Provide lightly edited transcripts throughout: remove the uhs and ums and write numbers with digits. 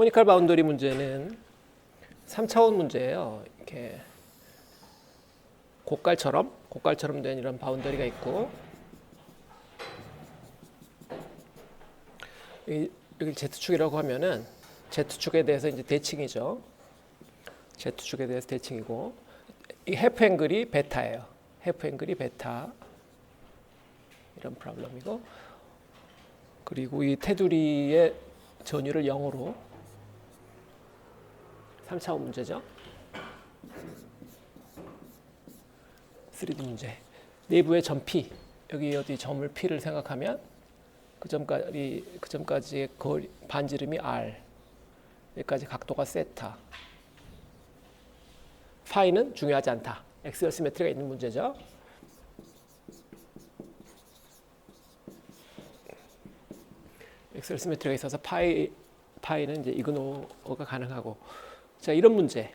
코니컬 바운더리 문제는 3차원 문제예요. 이렇게 곡갈처럼 된 이런 바운더리가 있고, 여기 Z축이라고 하면은 Z축에 대해서 이제 대칭이죠. Z축에 대해서 대칭이고, 이 해프 앵글이 베타예요. 해프 앵글이 베타. 이런 프로블럼이고, 그리고 이 테두리의 전위를 0으로 3차원 문제죠. 3D 문제. 내부의 점 P, 여기 어디 점을 P를 생각하면 그 점까지의 거리, 반지름이 R, 여기까지 각도가 세타. 파이는 중요하지 않다. 엑셀 시메트리가 있는 문제죠. 엑셀 시메트리가 있어서 파이는 이제 이그노가 가능하고, 자, 이런 문제,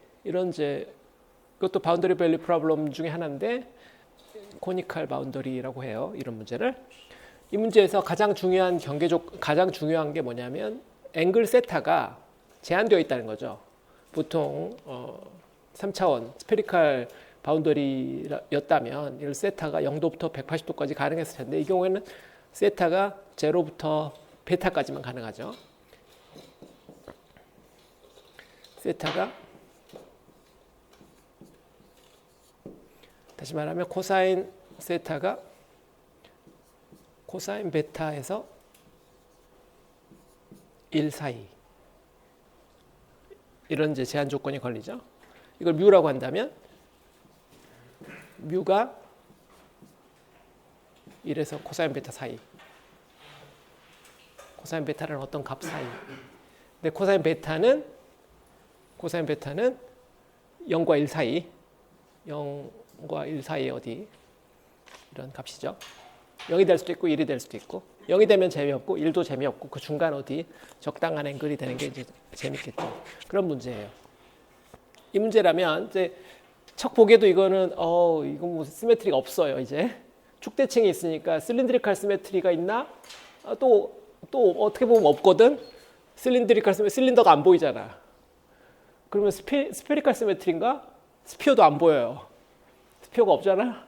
그것도 바운더리 밸류 프로블럼 중에 하나인데 코니컬 바운더리라고 해요. 이런 문제를. 이 문제에서 가장 중요한 게 뭐냐면 앵글 세타가 제한되어 있다는 거죠. 보통 3차원 스페리컬 바운더리였다면 이 세타가 0도부터 180도까지 가능했을 텐데, 이 경우에는 세타가 0부터 베타까지만 가능하죠. 세타가, 다시 말하면 코사인 세타가 코사인 베타에서 1 사이, 이런 이제 제한 조건이 걸리죠. 이걸 뮤라고 한다면 뮤가 1에서 코사인 베타 사이, 코사인 베타는 어떤 값 사이. 근데 코사인 베타는 0과 1 사이, 0과 1 사이에 어디 이런 값이죠. 0이 될 수도 있고 1이 될 수도 있고, 0이 되면 재미없고 1도 재미없고, 그 중간 어디 적당한 앵글이 되는 게 이제 재밌겠죠. 그런 문제예요. 이 문제라면 이제 척 보기에도 이거는 이건 뭐 시메트리가 없어요. 이제 축대칭이 있으니까 실린드리컬 시메트리가 있나? 또 어떻게 보면 없거든. 실린더가 안 보이잖아. 그러면 스페리컬 시메트리인가? 스피어도 안 보여요. 스피어가 없잖아.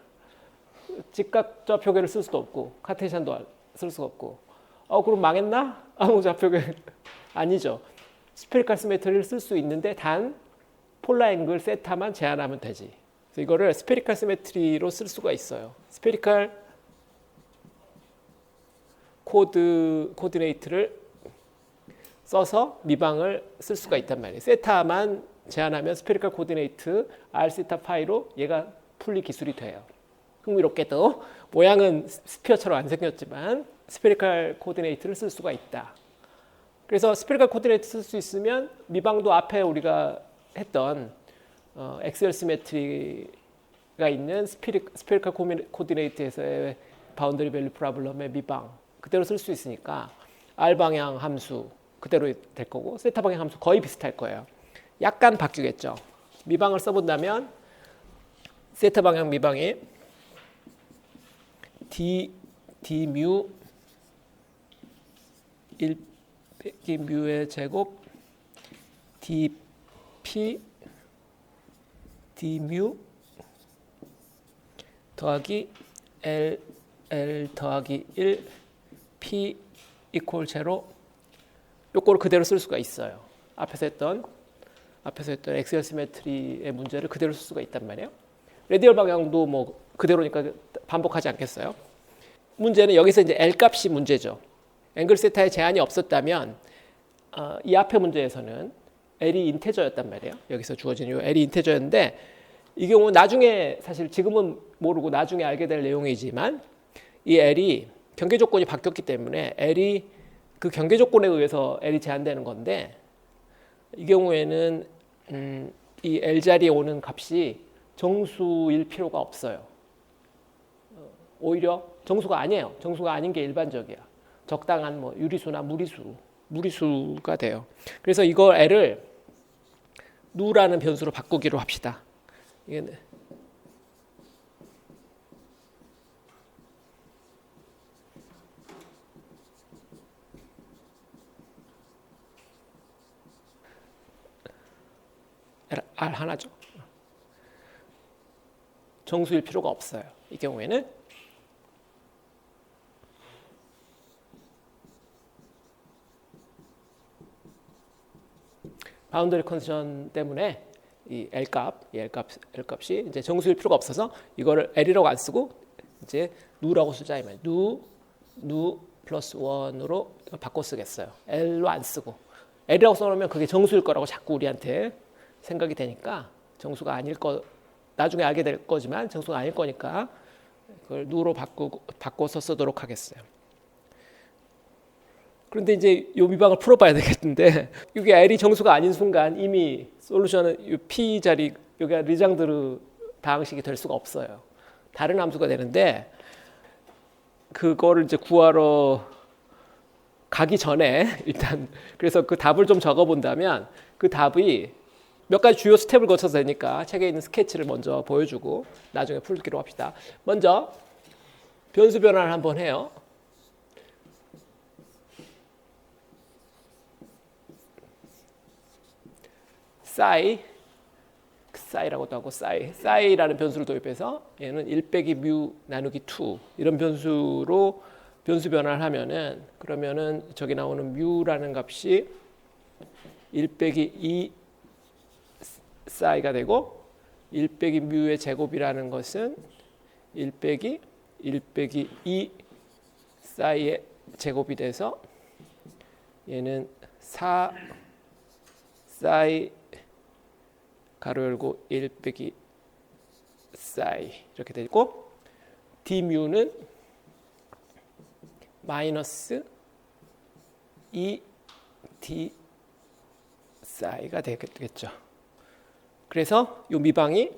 직각좌표계를 쓸 수도 없고 카테시안도 쓸 수가 없고, 그럼 망했나? 좌표계 아니죠. 스페리컬 시메트리를 쓸 수 있는데 단 폴라 앵글 세타만 제한하면 되지. 그래서 이거를 스페리컬 시메트리로 쓸 수가 있어요. 스페리컬 코디네이트를 써서 미방을 쓸 수가 있단 말이에요. 세타만 제한하면 스페리컬 코디네이트 R 세타 파이로 얘가 풀리 기술이 돼요. 흥미롭게도 모양은 스피어처럼 안 생겼지만 스페리컬 코디네이트를 쓸 수가 있다. 그래서 스페리컬 코디네이트 쓸 수 있으면 미방도 앞에 우리가 했던 엑셀 시메트리가 있는 스페리컬 코디네이트에서의 바운더리 밸류 프로블럼의 미방 그대로 쓸 수 있으니까 R 방향 함수 그대로 될 거고, 세타 방향 함수 거의 비슷할 거예요. 약간 바뀌겠죠. 미방을 써본다면 세타 방향 미방이 d 뮤 1 빼기 뮤의 제곱 dp d 뮤 더하기 l 더하기 1 p 이퀄 제로, 요거를 그대로 쓸 수가 있어요. 앞에서 했던 엑셀 시메트리의 문제를 그대로 쓸 수가 있단 말이에요. 레디얼 방향도 뭐 그대로니까 반복하지 않겠어요. 문제는 여기서 이제 L 값이 문제죠. 앵글 세타에 제한이 없었다면 이 앞에 문제에서는 L이 인테저였단 말이에요. 여기서 주어진 이 L이 인테저였는데, 이 경우 나중에, 사실 지금은 모르고 나중에 알게 될 내용이지만 이 L이 경계 조건이 바뀌었기 때문에 L이 그 경계 조건에 의해서 L이 제한되는 건데, 이 경우에는 이 L 자리에 오는 값이 정수일 필요가 없어요. 오히려 정수가 아니에요. 정수가 아닌 게 일반적이야. 적당한 뭐 유리수나 무리수가 돼요. 그래서 이거 L을 누라는 변수로 바꾸기로 합시다. 이게 하나죠. 정수일 필요가 없어요. 이 경우에는 바운더리 컨디션 때문에 이 L값이 이제 정수일 필요가 없어서 이거를 L이라고 안 쓰고 이제 누라고 쓰자 이 말이에요. 누 플러스 1으로 바꿔 쓰겠어요. L로 안 쓰고 L이라고 써놓으면 그게 정수일 거라고 자꾸 우리한테 생각이 되니까 정수가 아닐 거 나중에 알게 될 거지만 정수가 아닐 거니까 그걸 누로 바꿔서 쓰도록 하겠어요. 그런데 이제 이 미방을 풀어봐야 되겠는데 이게 L이 정수가 아닌 순간 이미 솔루션은 이 P 자리 여기가 르장드르 다항식이 될 수가 없어요. 다른 함수가 되는데 그거를 이제 구하러 가기 전에 일단 그래서 그 답을 좀 적어본다면 그 답이 몇 가지 주요 스텝을 거쳐서 되니까 책에 있는 스케치를 먼저 보여주고 나중에 풀기로 합시다. 먼저 변수 변환을 한번 해요. 싸이라고도 하고 싸이라는 변수를 도입해서 얘는 1 빼기 뮤 나누기 2 이런 변수로 변수 변환을 하면은 그러면은 저기 나오는 뮤라는 값이 1 빼기 2 싸이가 되고 1 빼기 뮤의 제곱이라는 것은 1 빼기 2 싸이의 제곱이 돼서 얘는 4 싸이 가로 열고 1 빼기 싸이 이렇게 되고 d뮤는 마이너스 2d 싸이가 되겠죠. 그래서 이 미방이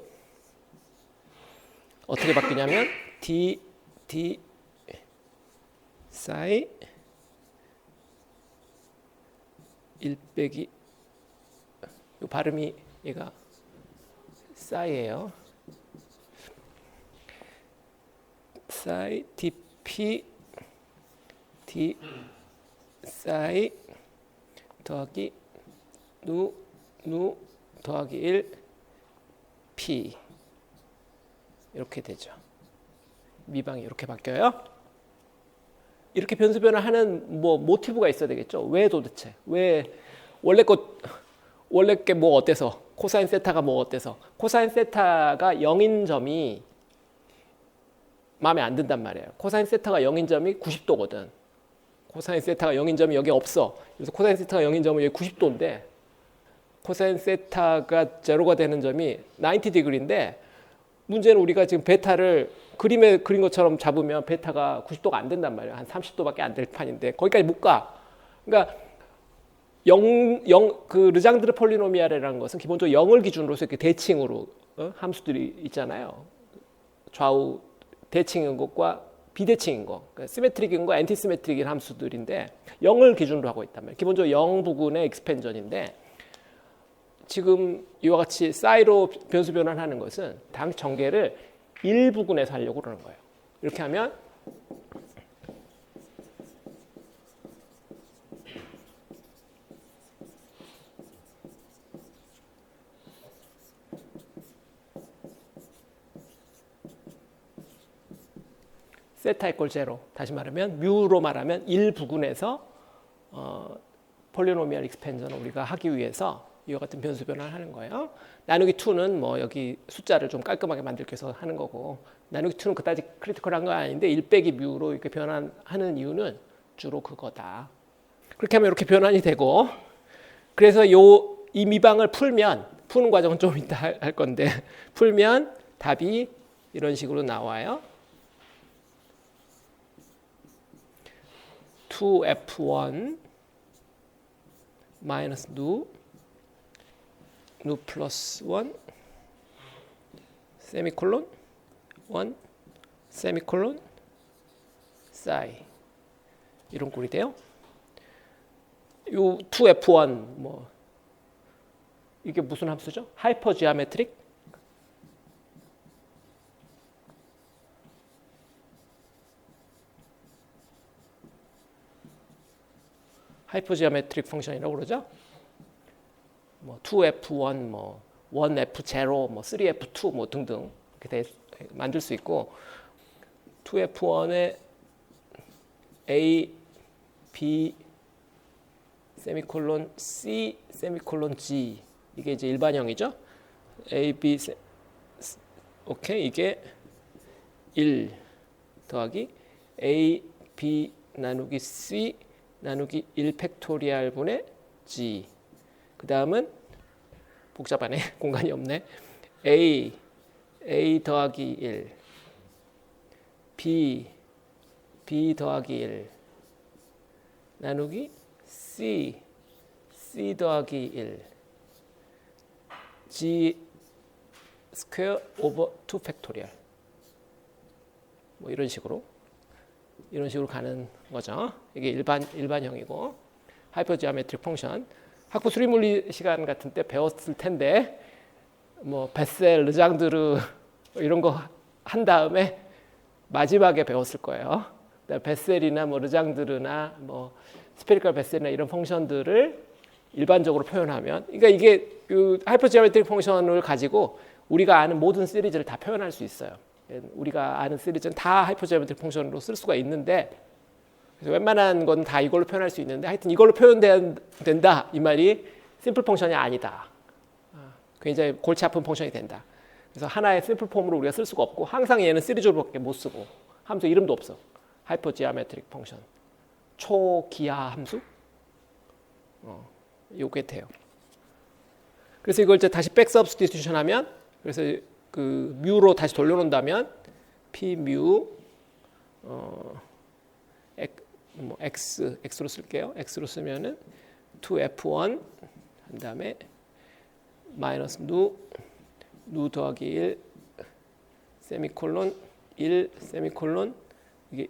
어떻게 바뀌냐면 d 싸이 1 빼기 이 발음이 얘가 싸이예요. 싸이 dp d 싸이 더하기 누 더하기 1 p 이렇게 되죠. 미방이 이렇게 바뀌어요. 이렇게 변수 변화하는 뭐 모티브가 있어야 되겠죠. 왜 도대체? 왜 원래 게 뭐 어때서? 코사인 세타가 뭐 어때서? 코사인 세타가 0인 점이 마음에 안 든단 말이에요. 코사인 세타가 0인 점이 90도거든. 코사인 세타가 0인 점이 여기 없어. 그래서 코사인 세타가 0인 점은 여기 90도인데 코사인 세타가 제로가 되는 점이 90°인데 문제는 우리가 지금 베타를 그림에 그린 것처럼 잡으면 베타가 90도가 안 된단 말이에요. 한 30도밖에 안 될 판인데 거기까지 못 가. 그러니까 그 르장드르 폴리노미알이라는 것은 기본적으로 0을 기준으로 해서 이렇게 대칭으로 함수들이 있잖아요. 좌우 대칭인 것과 비대칭인 거, 그러니까 시메트릭인 거, 엔티시메트릭인 함수들인데 0을 기준으로 하고 있단 말이에요. 기본적으로 0 부근의 익스펜전인데 지금 이와 같이 싸이로 변수 변환하는 것은 당 전개를 1 부근에서 하려고 그러는 거예요. 이렇게 하면 세타 이퀄 제로, 다시 말하면 뮤로 말하면 1 부근에서 폴리노미얼 익스펜전을 우리가 하기 위해서 이와 같은 변수 변환을 하는 거예요. 나누기 2는 뭐 여기 숫자를 좀 깔끔하게 만들기 위해서 하는 거고 나누기 2는 그다지 크리티컬한 건 아닌데 1 빼기 뮤로 이렇게 변환하는 이유는 주로 그거다. 그렇게 하면 이렇게 변환이 되고 그래서 이 미방을 푸는 과정은 좀 이따 할 건데 풀면 답이 이런 식으로 나와요. 2f1 마이너스 누 플러스 1 세미콜론 1 세미콜론 사이 이런 꼴이 돼요. 요 2f1 뭐 이게 무슨 함수죠? 하이퍼 지오메트릭 하이퍼지오메트릭 펑션이라고 그러죠. 뭐 2f1 뭐 1F0, 뭐 3F2 뭐 등등 이렇게 만들 수 있고 2F1에 A, B, 세미콜론 C, 세미콜론 G 이게 이제 일반형이죠. A, B, 오케이 이게 1 더하기 A, B 나누기 C 나누기 1 팩토리얼 분의 G. 그 다음은 복잡하네. 공간이 없네. A 더하기 1 B 더하기 1 나누기 C 더하기 1 G 스퀘어 오버 2 팩토리얼 뭐 이런 식으로 가는 거죠. 이게 일반형이고 하이퍼지오메트릭 펑션. 학부 수리물리 시간 같은 때 배웠을 텐데 뭐 베셀, 르장드르 이런 거 한 다음에 마지막에 배웠을 거예요. 베셀이나 뭐 르장드르나 뭐 스페리컬 베셀이나 이런 펑션들을 일반적으로 표현하면, 그러니까 이게 그 하이퍼지오메트릭 펑션을 가지고 우리가 아는 모든 시리즈를 다 표현할 수 있어요. 우리가 아는 시리즈는 다 하이퍼지오메트릭 펑션으로 쓸 수가 있는데, 그래서 웬만한 건 다 이걸로 표현할 수 있는데, 하여튼 이걸로 표현된다 이 말이 심플 펑션이 아니다. 굉장히 골치 아픈 펑션이 된다. 그래서 하나의 심플 폼으로 우리가 쓸 수가 없고, 항상 얘는 시리즈로밖에 못 쓰고, 함수 이름도 없어. 하이퍼지오메트릭 펑션, 초기하 함수, 요게 돼요. 그래서 이걸 이제 다시 백 서브스티튜션 하면, 그래서 그 뮤로 다시 돌려놓는다면 p 뮤 뭐 x로 쓸게요. x로 쓰면은 2f1 한 다음에 마이너스 누 더하기 1 세미콜론 1 세미콜론 이게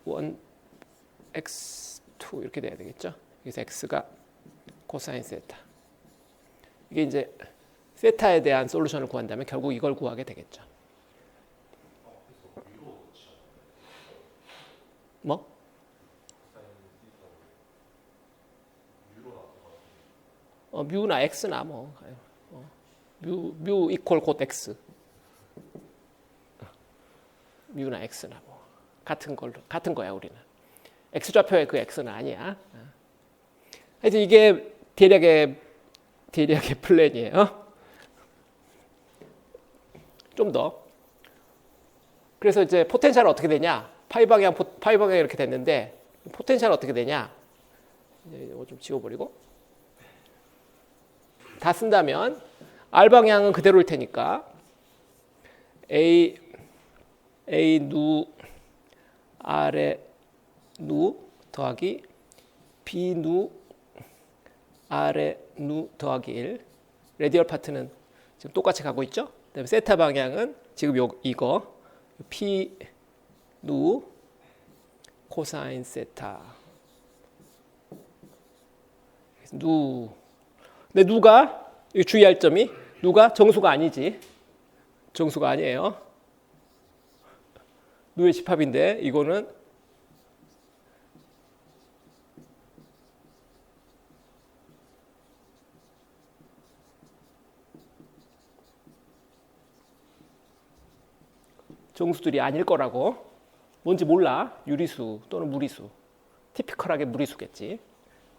1 x2 이렇게 돼야 되겠죠. 그래서 x가 코사인 세타. 이게 이제 세타에 대한 솔루션을 구한다면 결국 이걸 구하게 되겠죠. 뭐? 뮤나 x나 뭐 뮤 이퀄 곧 x, 뮤나 x나 뭐 같은 거야 우리는. x 좌표의 그 x는 아니야. 하여튼 이게 대략의 플랜이에요. 좀 더. 그래서 이제 포텐셜은 어떻게 되냐? 파이 방향 이렇게 됐는데 포텐셜은 어떻게 되냐? 이거 좀 지워버리고 다 쓴다면 R 방향은 그대로일 테니까 A 누 R의 누 더하기 B 누 R의 누 더하기 1. 레디얼 파트는 지금 똑같이 가고 있죠? 그다음에 세타 방향은 지금 이거 P 누 코사인 세타 누. 근데 누가 주의할 점이 누가 정수가 아니지. 정수가 아니에요. 누의 집합인데 이거는 정수들이 아닐 거라고. 뭔지 몰라. 유리수 또는 무리수. 티피컬하게 무리수겠지.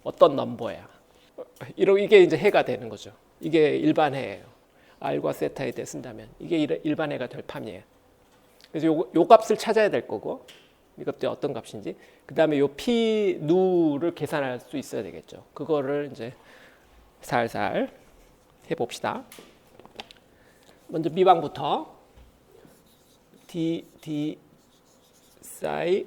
어떤 넘버야. 이게 이제 해가 되는 거죠. 이게 일반해예요. R과 세타에 대해 쓴다면 이게 일반해가 될 팜이에요. 그래서 요 값을 찾아야 될 거고, 이것도 어떤 값인지. 그 다음에 요 P 누를 계산할 수 있어야 되겠죠. 그거를 이제 살살 해봅시다. 먼저 미방부터 D 사이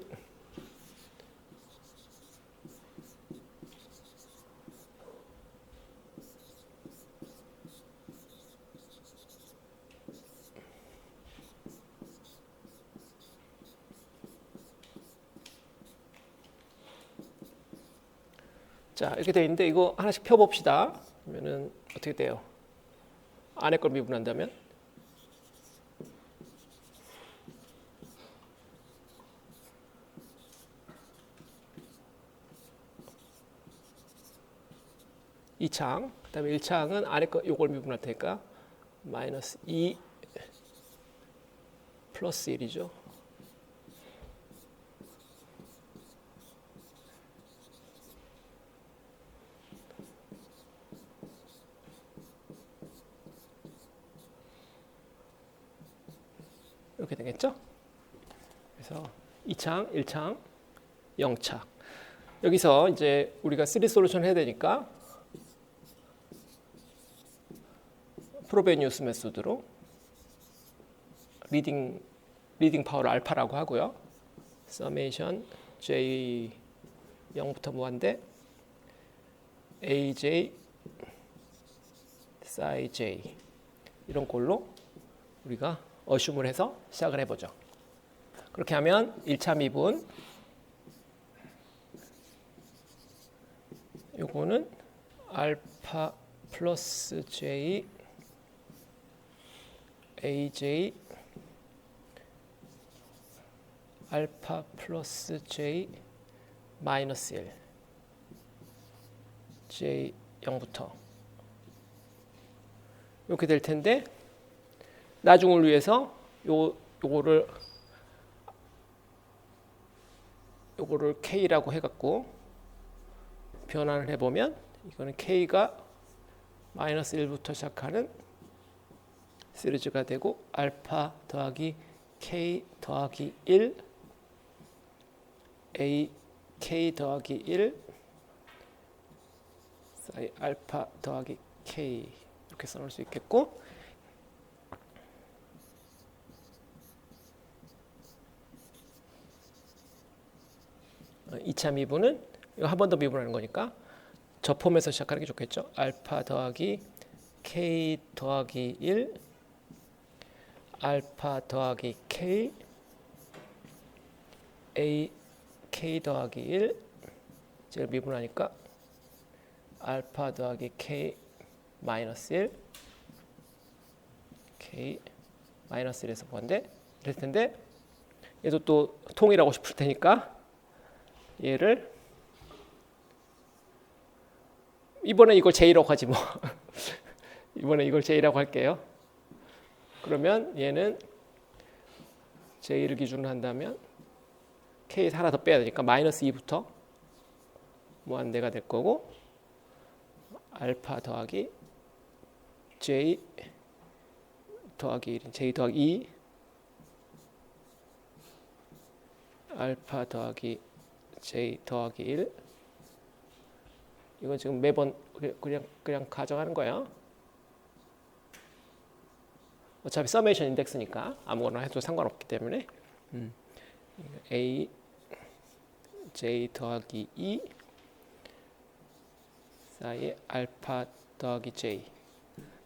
자, 이렇게 되어 있는데 이거 하나씩 펴봅시다. 그러면은 어떻게 돼요? 안에 걸 미분한다면 이 창, 그다음에 1창은 안에 거 요걸 미분할 테니까 마이너스 2 플러스 1이죠. 이렇게 되겠죠? 그래서 2창, 1창, 0창. 여기서 이제 우리가 3 솔루션 해야 되니까 프로베니우스 메소드로 리딩 파워를 알파라고 하고요. 서메이션 j 0부터 무한대 aj psi j 이런 꼴로 우리가 어슘을 해서 시작을 해보죠. 그렇게 하면 1차 미분 요거는 알파 플러스 j aj 알파 플러스 j 마이너스 1 j 0부터 이렇게 될 텐데 나중을 위해서 요거를 k라고 해갖고 변환을 해보면 이거는 k가 마이너스 1부터 시작하는 시리즈가 되고 알파 더하기 k 더하기 1 a k 더하기 1 사이 알파 더하기 k 이렇게 써놓을 수 있겠고 2차 미분은 이거 한 번 더 미분하는 거니까 저 폼에서 시작하는 게 좋겠죠. 알파 더하기 k 더하기 1 알파 더하기 k a k 더하기 1 제가 미분하니까 알파 더하기 k 마이너스 1 k 마이너스 1에서 뭔데? 이럴 텐데 얘도 또 통일하고 싶을 테니까 얘를 이번에 이걸 j라고 하지 뭐 이번에 이걸 j라고 할게요. 그러면 얘는 j를 기준으로 한다면 k 하나 더 빼야 되니까 마이너스 2부터 무한대가 될 거고 알파 더하기 j 더하기 1 j 더하기 2 알파 더하기 j 더하기 1 이건 지금 매번 그냥 가져가는 거예요. 어차피 서메이션 인덱스니까 아무거나 해도 상관없기 때문에 a j 더하기 2 사이에 알파 더하기 j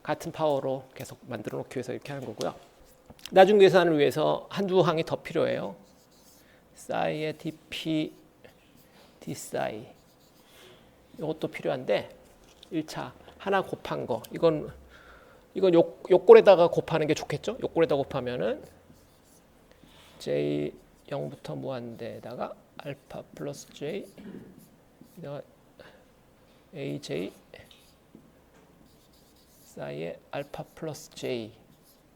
같은 파워로 계속 만들어 놓기 위해서 이렇게 하는 거고요. 나중 계산을 위해서 한두 항이 더 필요해요. 사이에 dp d 사이 이것도 필요한데 1차 하나 곱한 거 이건 요꼴에다가 곱하는 게 좋겠죠. 요꼴에다 곱하면은 j 0부터 무한대에다가 알파 플러스 j aj 사이에 알파 플러스 j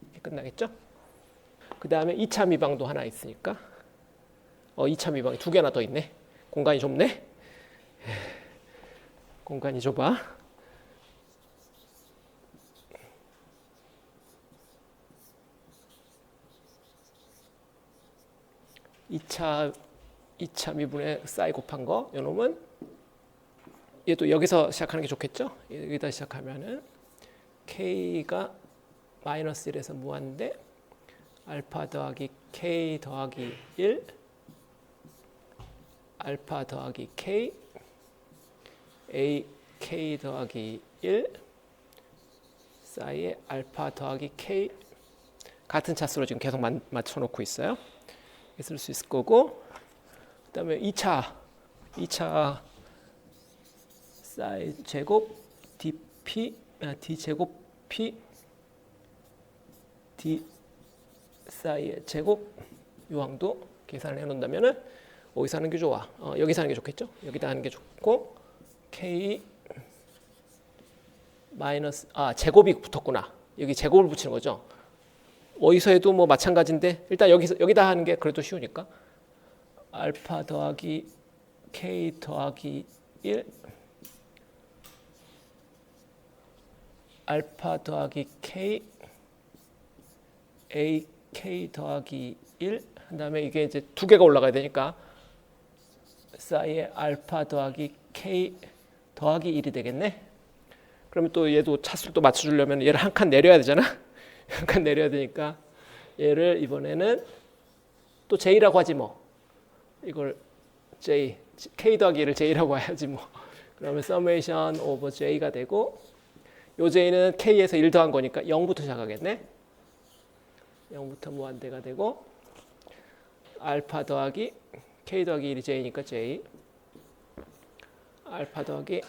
이렇게 끝나겠죠. 그 다음에 2차 미방도 하나 있으니까 2차 미방이 두 개나 더 있네. 공간이 좁네. 공간이 좁아. 이 차 미분의 사이 곱한 거, 요놈은 얘도 여기서 시작하는 게 좋겠죠? 여기다 시작하면은 k가 마이너스 1에서 무한대 알파 더하기 k 더하기 1 알파 더하기 k a k 더하기 1 사이에 알파 더하기 k 같은 차수로 지금 계속 맞춰놓고 있어요. 쓸 수 있을 거고 그 다음에 2차 사이 제곱 dp d 제곱 p d 사이의 제곱 요항도 계산을 해놓는다면은 어디서 하는 게 좋아? 여기서 하는 게 좋겠죠? 여기다 하는 게 좋고 k 마이너스 제곱이 붙었구나. 여기 제곱을 붙이는 거죠. 어디서 해도 뭐 마찬가지인데 일단 여기다 하는 게 그래도 쉬우니까 알파 더하기 k 더하기 1 알파 더하기 k a k 더하기 1 한 다음에 이게 이제 두 개가 올라가야 되니까 사이에 알파 더하기 k 더하기 1이 되겠네. 그러면 또 얘도 차수를 또 맞춰주려면 얘를 한 칸 내려야 되잖아. 한 칸 내려야 되니까 얘를 이번에는 또 j라고 하지 뭐. 이걸 j, k 더하기 1을 j라고 해야지 뭐. 그러면 summation over j가 되고 요 j는 k에서 1 더한 거니까 0부터 시작하겠네. 0부터 무한대가 되고 알파 더하기 k 더하기 1이 j니까 j 알파 더하기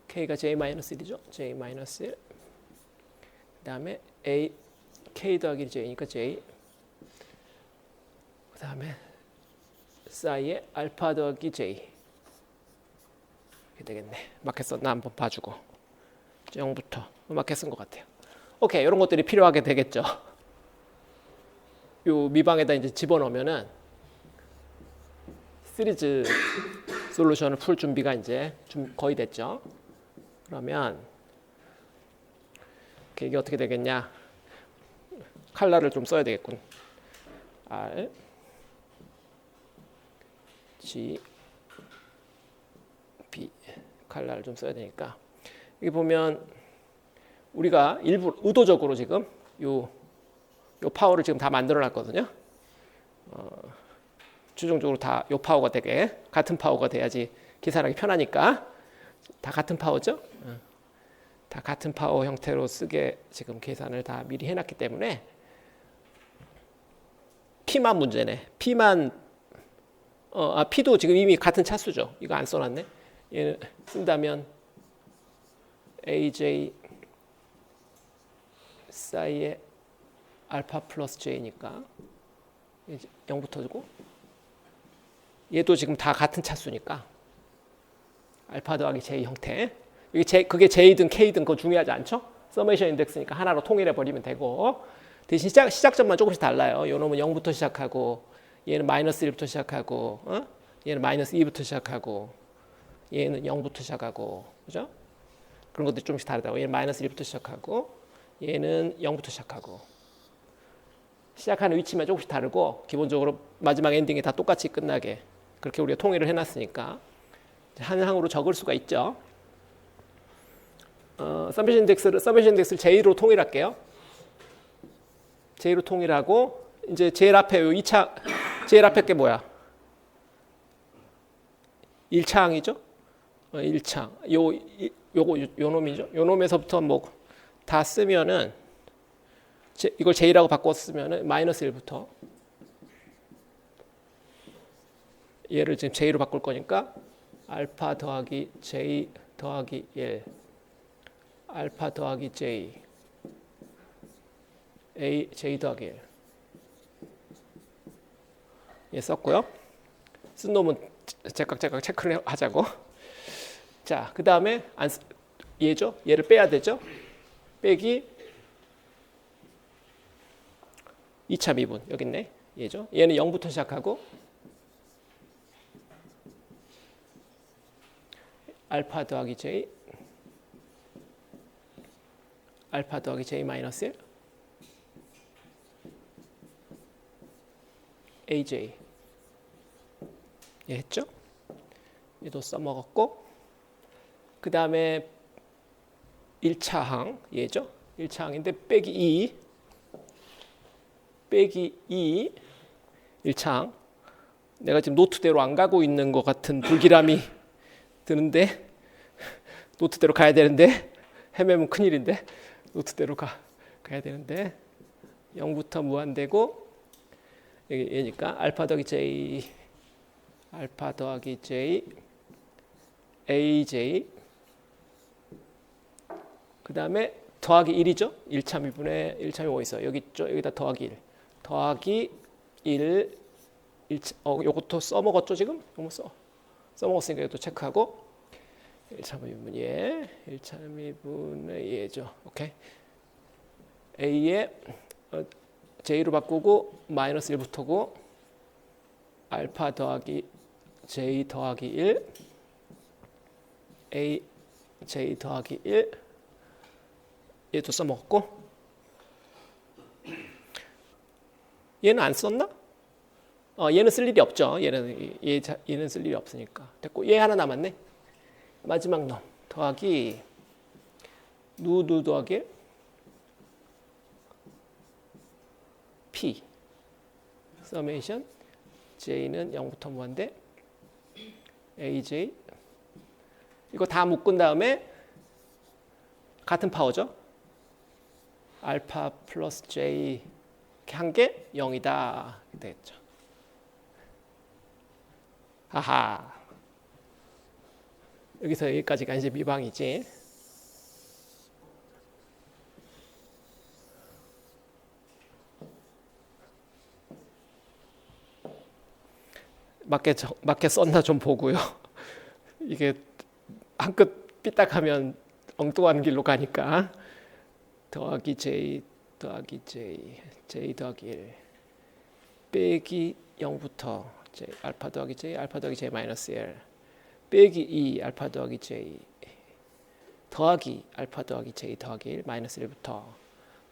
k가 j-1이죠. j-1 그 다음에 a k 더하기 j니까 j 그 다음에 사이에 알파 더하기 j 이렇게 되겠네. 마켓 썼나 한번 봐주고 0부터 마켓 쓴 것 같아요. 오케이, 이런 것들이 필요하게 되겠죠. 요 미방에다 이제 집어넣으면은 시리즈 솔루션을 풀 준비가 이제 좀 거의 됐죠. 그러면 이게 어떻게 되겠냐? 칼라를 좀 써야 되겠군. R G B 칼라를 좀 써야 되니까 여기 보면 우리가 일부 의도적으로 지금 요 파워를 지금 다 만들어 놨거든요. 최종적으로 다 요 파워가 되게 같은 파워가 돼야지 계산하기 편하니까 다 같은 파워죠. 다 같은 파워 형태로 쓰게 지금 계산을 다 미리 해놨기 때문에 P만 문제네. P만 P도 지금 이미 같은 차수죠. 이거 안 써놨네. 얘는 쓴다면 AJ 사이에 알파 플러스 J니까 0부터 주고 얘도 지금 다 같은 차수니까 알파 더하기 J 형태. 그게 J든 K든 그거 중요하지 않죠? 서메이션 인덱스니까 하나로 통일해 버리면 되고 대신 시작점만 조금씩 달라요. 요 놈은 0부터 시작하고 얘는 마이너스 1부터 시작하고 얘는 마이너스 2부터 시작하고 얘는 0부터 시작하고 그죠? 그런 것들이 조금씩 다르다고. 얘는 마이너스 1부터 시작하고 얘는 0부터 시작하고 시작하는 위치만 조금씩 다르고 기본적으로 마지막 엔딩이 다 똑같이 끝나게 그렇게 우리가 통일을 해놨으니까 한 항으로 적을 수가 있죠. 서메이션 인덱스를 J로 통일할게요. J로 통일하고 이제 제일 앞에 요 2차 제일 앞에 게 뭐야? 1차항이죠. 1차항. 요 놈이죠. 요 놈에서부터 뭐 다 쓰면은 이걸 J라고 바꿔 쓰면은 마이너스 1부터 얘를 지금 J로 바꿀 거니까 알파 더하기 J 더하기 1 알파 더하기 J A J 더하기 1 예, 썼고요. 쓴 놈은 제깍제깍 체크를 하자고. 자, 그 다음에 얘죠. 얘를 빼야 되죠. 빼기 2차 미분 여기 있네. 얘죠. 얘는 0부터 시작하고 알파 더하기 J 알파 더하기 J 마이너스 1 AJ 예, 했죠? 얘도 써먹었고 그 다음에 1차항 얘죠? 1차항인데 빼기 2 1차항 내가 지금 노트대로 안 가고 있는 것 같은 불길함이 드는데 노트대로 가야 되는데 헤매면 큰일인데 노트대로 가야 되는데 0부터 무한대고 얘니까 알파 더하기 J AJ 그 다음에 더하기 1이죠. 1차 미분에 1차 미분 어디 있어요? 여기 있죠. 여기다 더하기 1 더하기 1 요것도 써먹었죠 지금? 써먹었으니까 이것도 체크하고 1차 미분 얘 1차 미분의 얘죠. 오케이. A에 J로 바꾸고 마이너스 1부터고 알파 더하기 J 더하기 1 A J 더하기 1 얘도 써먹었고 얘는 안 썼나? 얘는 쓸 일이 없죠. 얘는 쓸 일이 없으니까 됐고 얘 하나 남았네. 마지막 놈 더하기 누 더하기 P 서메이션 J는 0부터 무한대 AJ 이거 다 묶은 다음에 같은 파워죠. 알파 플러스 J 한 게 0이다 되겠죠. 하하. 여기서 여기까지가 이제 미방이지. 맞게 썼나 좀 보고요. 이게 한 끗 삐딱하면 엉뚱한 길로 가니까 더하기 J 더하기 J 더하기 1 빼기 0부터 J 알파 더하기 J 마이너스 1 빼기 2 알파 더하기 J 더하기 알파 더하기 J 더하기 1 마이너스 1부터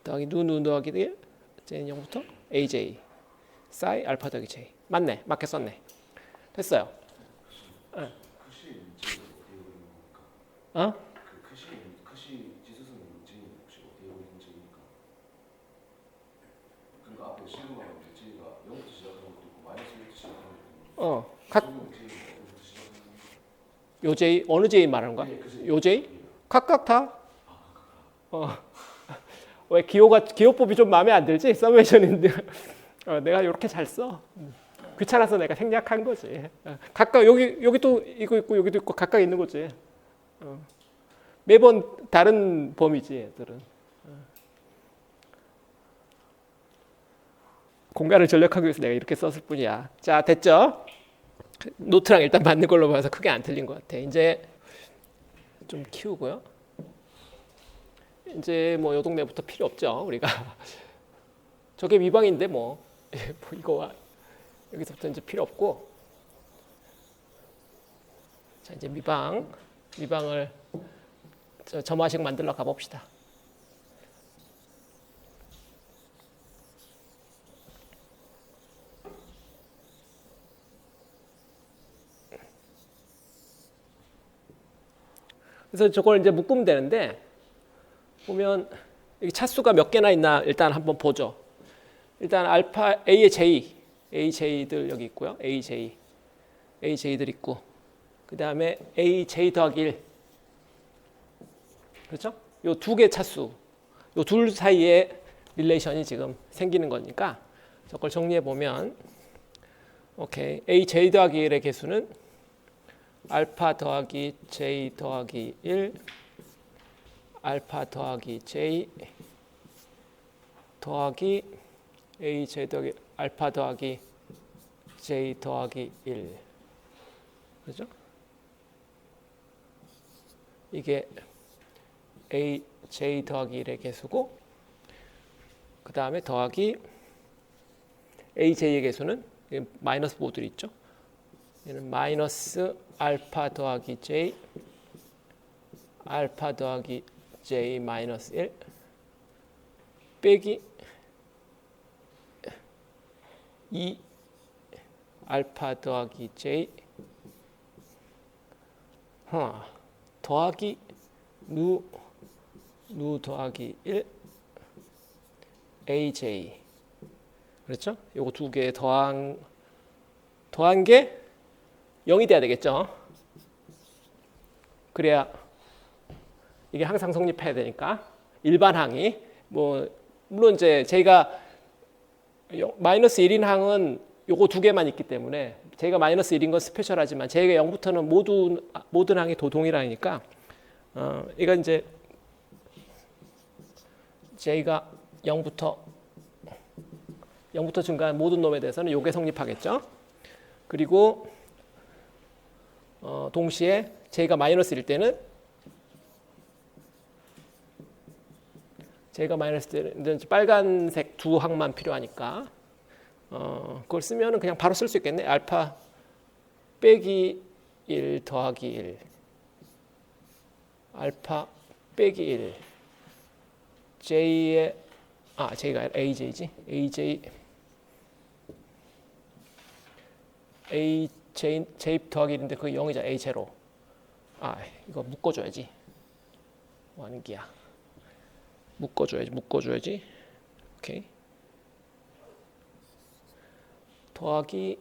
더하기 누 더하기 1 J는 0부터 AJ 사이 알파 더하기 J 맞네. 맞게 썼네. 됐어요. 크시 지수수는 J는 혹시 어디에 있는 J입니까? 그러니까 앞에 시그마 J가 0부터 시작하는 것도 있고 마이너스 1부터 시작하는 것도 있고 요 J 어느 J 말하는 거야? 요 J? 각각 다. 왜 기호법이 좀 마음에 안 들지? 서메이션인데 내가 이렇게 잘 써. 귀찮아서 내가 생략한 거지. 각각 여기 또 이거 있고 여기도 있고 각각 있는 거지. 매번 다른 범위지 얘들은. 공간을 전략하기 위해서 내가 이렇게 썼을 뿐이야. 자 됐죠? 노트랑 일단 맞는 걸로 봐서 크게 안 틀린 것 같아. 이제 좀 키우고요. 이제 뭐 요 동네부터 필요 없죠 우리가. 저게 미방인데 뭐 이거 여기서부터 이제 필요 없고. 자 이제 미방을 점화식 만들러 가봅시다. 그래서 저걸 이제 묶으면 되는데 보면 여기 차수가 몇 개나 있나 일단 한번 보죠. 일단 알파 A의 AJ들 여기 있고요. AJ들 있고 그 다음에 AJ 더하기 1 그렇죠? 요 두 개 차수 요 둘 사이에 릴레이션이 지금 생기는 거니까 저걸 정리해 보면 오케이 AJ 더하기 1의 개수는 알파 더하기 J 더하기 1 알파 더하기 J 더하기 AJ 더하기 알파 더하기 J 더하기 1 그죠? 이게 AJ 더하기 1의 개수고 그 다음에 더하기 AJ의 개수는 마이너스 모듈 있죠? 얘는 마이너스 알파 더하기 J 알파 더하기 J 마이너스 1 빼기 2 알파 더하기 J 더하기 누 더하기 1 AJ 그렇죠? 요거 두 개 더한 게 0이 돼야 되겠죠? 그래야 이게 항상 성립해야 되니까 일반 항이 뭐 물론 이제 제가 마이너스 1인 항은 요거 두 개만 있기 때문에 제가 마이너스 1인 건 스페셜하지만 제가 0부터는 모든 항이 동일하니까 이건 이제 J가 0부터 증가한 모든 놈에 대해서는 요게 성립하겠죠. 그리고 동시에 J가 마이너스 1일 때는 j가 마이너스 때는 빨간색 두 항만 필요하니까 그걸 쓰면은 그냥 바로 쓸 수 있겠네. 알파 빼기 1 더하기 1 알파 빼기 1 j의 j가 아니라 aj지. j 더하기 1인데 그게 0이잖아. a 제로. 이거 묶어줘야지. 뭐 하는 기야. 묶어줘야지. 오케이. 더하기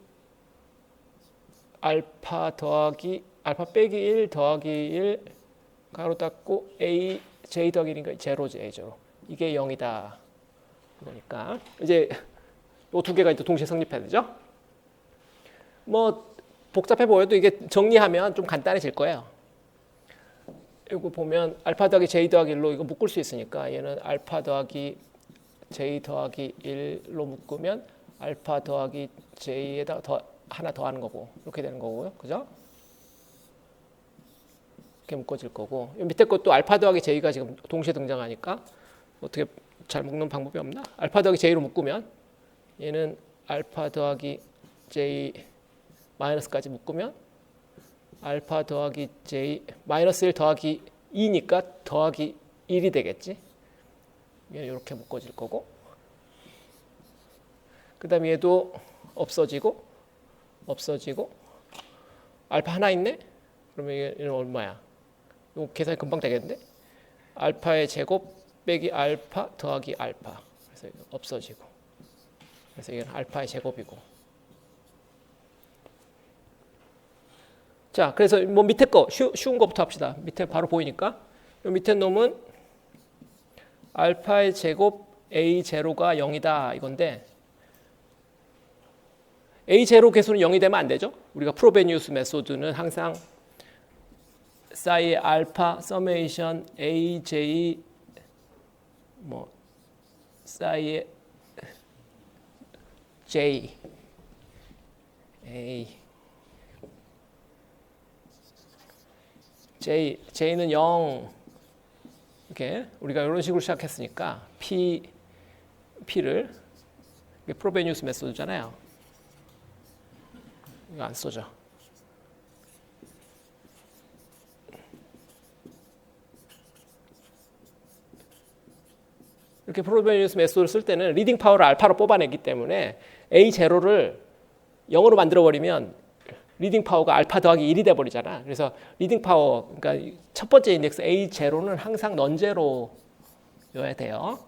알파 빼기 1 더하기 1 가로 닫고 a j 더하기 1이니까 제로지. 제로. 이게 0이다. 그러니까 이제 이 두 개가 이제 동시에 성립해야 되죠. 뭐 복잡해 보여도 이게 정리하면 좀 간단해질 거예요. 이거 보면 알파 더하기 j 더하기 1로 이거 묶을 수 있으니까 얘는 알파 더하기 j 더하기 1로 묶으면 알파 더하기 j에다 하나 더 하는 거고 이렇게 되는 거고요. 그죠? 이렇게 묶어질 거고 밑에 것도 알파 더하기 j가 지금 동시에 등장하니까 어떻게 잘 묶는 방법이 없나? 알파 더하기 j로 묶으면 얘는 알파 더하기 j 마이너스까지 묶으면 알파 더하기 j 마이너스 1 더하기 2니까 더하기 1이 되겠지. 이렇게 묶어질 거고 그 다음에 얘도 없어지고 알파 하나 있네? 그러면 얘는 얼마야? 이거 계산이 금방 되겠는데? 알파의 제곱 빼기 알파 더하기 알파 그래서 없어지고 그래서 이건 알파의 제곱이고 자, 그래서 뭐 밑에 거 쉬운 거부터 합시다. 밑에 바로 보이니까. 이 밑에 놈은 알파의 제곱 a 제로가 0이다 이건데 a 제로 개수는 0이 되면 안 되죠. 우리가 프로베니우스 메소드는 항상 사이의 알파 서메이션 a j 뭐 사이의 j a j는 0 이렇게 우리가 이런 식으로 시작했으니까 p를 이게 프로베니우스 메소드잖아요. 이거 안 써져. 이렇게 프로베니우스 메소드를 쓸 때는 리딩 파워를 알파로 뽑아내기 때문에 a 제로를 0으로 만들어 버리면 리딩 파워가 알파 더하기 1이 돼버리잖아. 그래서 리딩 파워, 그러니까 첫 번째 인덱스 A 제로는 항상 넌제로여야 돼요.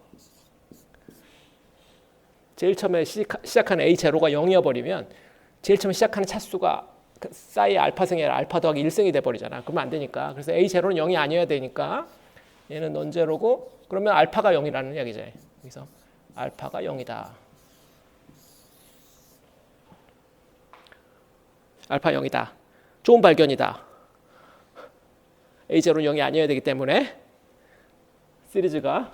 제일 처음에 시작하는 A 제로가 0이어버리면 제일 처음에 시작하는 차수가 사이의 알파승이 아니라 알파 더하기 1승이 돼버리잖아. 그러면 안 되니까. 그래서 A 제로는 0이 아니어야 되니까 얘는 넌제로고 그러면 알파가 0이라는 이야기죠. 그래서 알파가 0이다. 알파 0이다. 좋은 발견이다. A0는 0이 아니어야 되기 때문에 시리즈가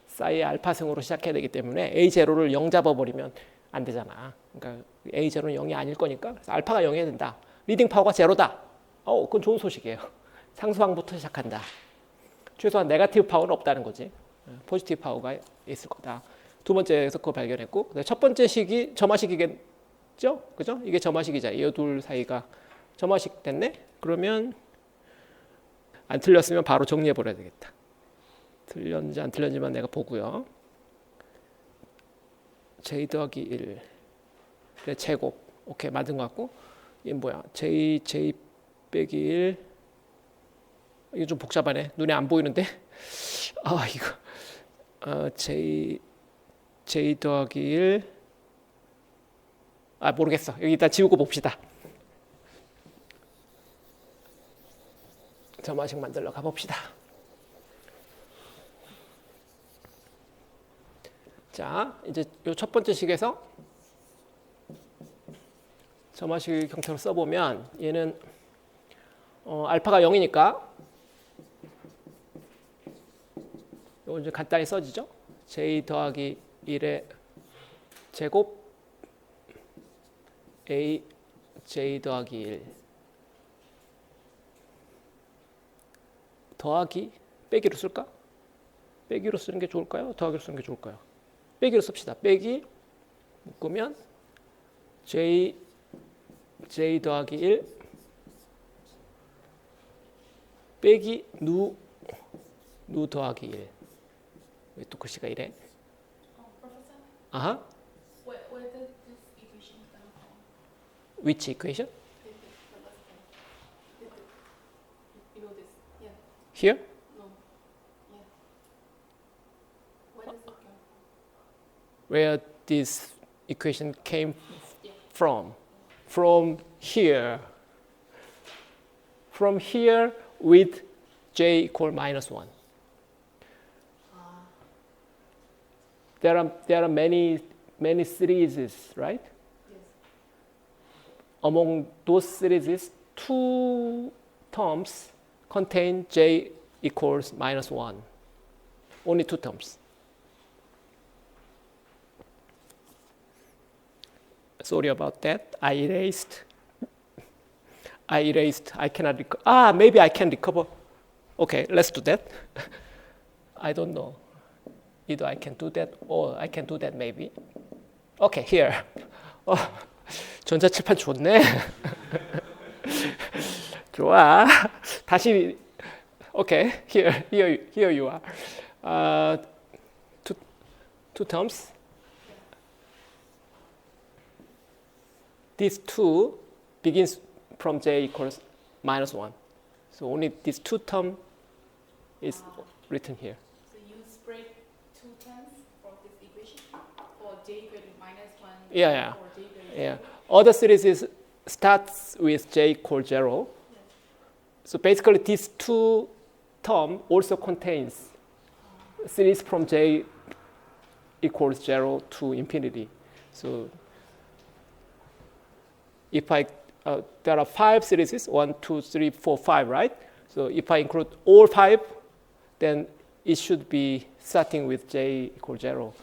사이의 알파승으로 시작해야 되기 때문에 A0를 0 잡아버리면 안 되잖아. 그러니까 A0는 0이 아닐 거니까 알파가 0이어야 된다. 리딩 파워가 제로다. 그건 좋은 소식이에요. 상수항부터 시작한다. 최소한 네거티브 파워는 없다는 거지. 포지티브 파워가 있을 거다. 두 번째에서 그거 발견했고 첫 번째 식이 점화식이겠죠? 그죠? 이게 점화식이잖아. 이 둘 사이가 점화식 됐네? 그러면 안 틀렸으면 바로 정리해버려야 되겠다. 틀렸는지 안 틀렸는지만 내가 보고요. j 더하기 1의 제곱 오케이 만든 것 같고 이게 뭐야 j 빼기 1 이게 좀 복잡하네. 눈에 안 보이는데 이거 j 더하기 1 모르겠어. 여기 일단 지우고 봅시다. 점화식 만들러 가봅시다. 자, 이제 요 첫 번째 식에서 점화식 형태로 써보면 얘는 알파가 0이니까 이건 좀 간단히 써지죠. j 더하기 1의 제곱 a j 더하기 1 더하기 빼기로 쓸까? 빼기로 쓰는 게 좋을까요? 더하기로 쓰는 게 좋을까요? 빼기로 씁시다. 빼기 묶으면 j 더하기 1 빼기 누 더하기 1. 왜 또 글씨가 이래? Professor, 아하. where does this equation come from? Which equation? The last one. You know this? Yeah. Here? No. Yeah. Where does it come from? Where this equation came Yeah. from? From here. From here with j equal minus 1. There are many series, right? Yes. Among those series, two terms contain j equals minus 1. Only two terms. Sorry about that. I erased. I cannot recover. Maybe I can recover. Okay, let's do that. I don't know. Either I can do that or I can do that maybe. Okay, here. 전자칠판 좋네. 좋아. 다시. Okay, here you are. Two terms. These two begins from j equals minus 1. So only this two term is written here. So you spread two terms for this equation for j equal to minus 1 Yeah. or j equal to Yeah. Other series starts with j equals 0. So basically these two term also contains series from j equals 0 to infinity. So if there are 5 series, 1, 2, 3, 4, 5, right? So if I include all 5, then it should be starting with j equals 0.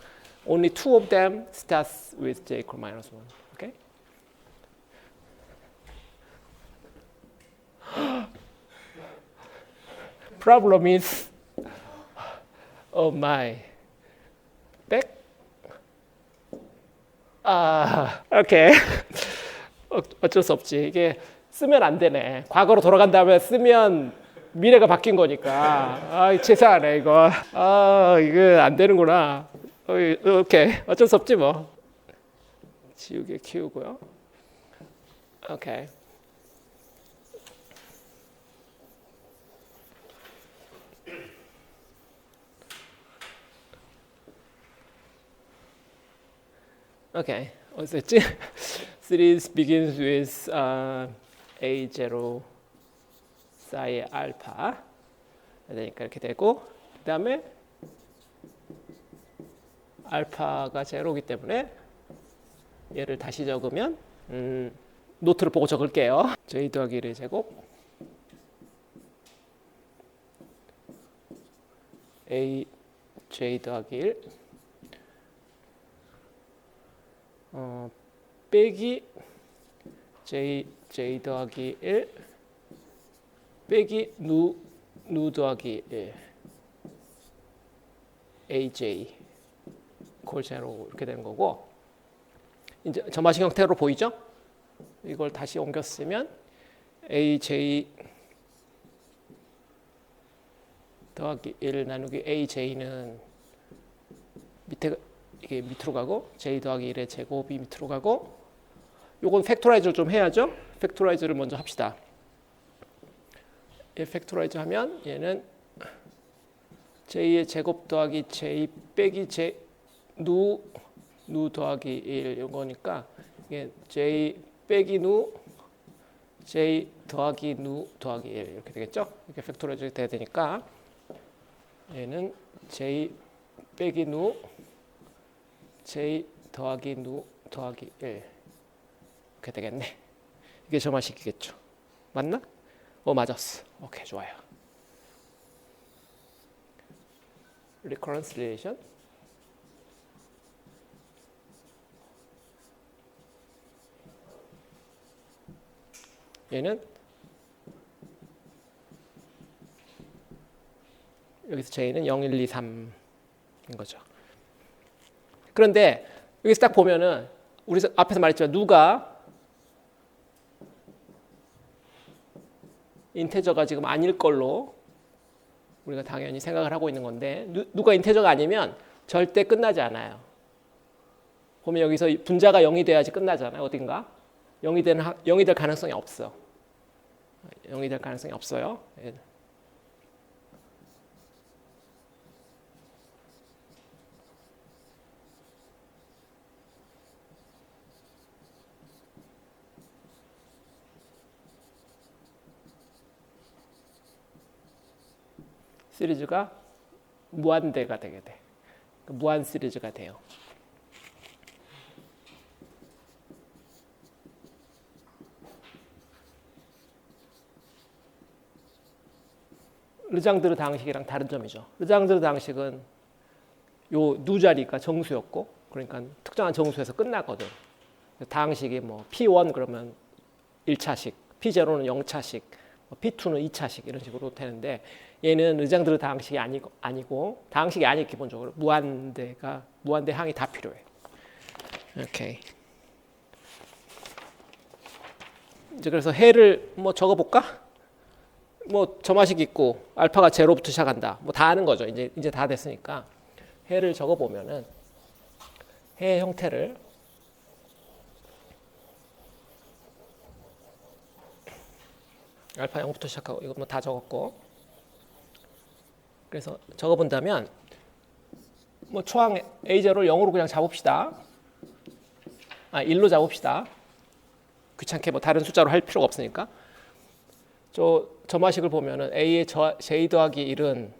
Only 2 of them starts with j equals minus 1. Okay? Problem is, oh my, back. Okay. 어쩔 수 없지. 이게 쓰면 안 되네. 과거로 돌아간 다음에 쓰면 미래가 바뀐 거니까. 치사하네 이거. 이거 안 되는구나. 오케이. 어쩔 수 없지 뭐. 지우개 키우고요. 오케이. 오케이. 어쨌지? Series begins with A0 psi 알파. 그러니까 이렇게 되고 그 다음에 알파가 제로이기 때문에 얘를 다시 적으면 노트를 보고 적을게요. j 더하기 1의 제곱 a j 더하기 1 빼기 j 더하기 1 빼기 누 더하기 1 aj 콜 제로 이렇게 되는 거고 이제 점화식 형태로 보이죠? 이걸 다시 옮겨 쓰면 aj 더하기 1 나누기 aj는 밑에 이게 밑으로 가고 j 더하기 1의 제곱이 밑으로 가고 요건 팩토라이즈를 좀 해야죠. 팩토라이즈를 먼저 합시다. 얘 팩토라이즈 하면 얘는 j의 제곱 더하기 j 빼기 j 누 더하기 1 이거니까 이게 j 빼기 누 j 더하기 누 더하기 1 이렇게 되겠죠? 이렇게 팩토라이즈 돼야 되니까 얘는 j 빼기 누 j 더하기 누 더하기 1 이렇게 되겠네. 이게 점화식이겠죠. 맞나? 맞았어. 오케이, 좋아요. recurrence relation. 얘는 여기서 J는 0, 1, 2, 3인 거죠. 그런데 여기서 딱 보면은 우리 앞에서 말했지만 누가 인테저가 지금 아닐 걸로 우리가 당연히 생각을 하고 있는 건데 누가 인테저가 아니면 절대 끝나지 않아요. 보면 여기서 분자가 0이 돼야지 끝나잖아요. 어딘가 0이 될 가능성이 없어. 0이 될 가능성이 없어요. 시리즈가 무한대가 되게 돼. 무한 시리즈가 돼요. 르장드르 방식이랑 다른 점이죠. 르장드르 방식은 요 누 자리가 정수였고, 그러니까 특정한 정수에서 끝나거든. 방식이 뭐 P1 그러면 1차식, P0는 0차식, P2는 2차식 이런 식으로 되는데 얘는 르장드르 방식이 아니고 방식이 아니고 기본적으로 무한대 항이 다 필요해. 오케이. 이제 그래서 해를 뭐 적어볼까? 뭐 점화식 있고 알파가 제로부터 시작한다. 뭐 다 아는 거죠. 이제 다 됐으니까 해를 적어보면은 해 형태를 알파 0부터 시작하고 이거 뭐 다 적었고, 그래서 적어본다면 뭐 초항 A0를 0으로 그냥 잡읍시다. 1로 잡읍시다. 귀찮게 뭐 다른 숫자로 할 필요가 없으니까. 저 점화식을 보면은 A의 J 더하기 1은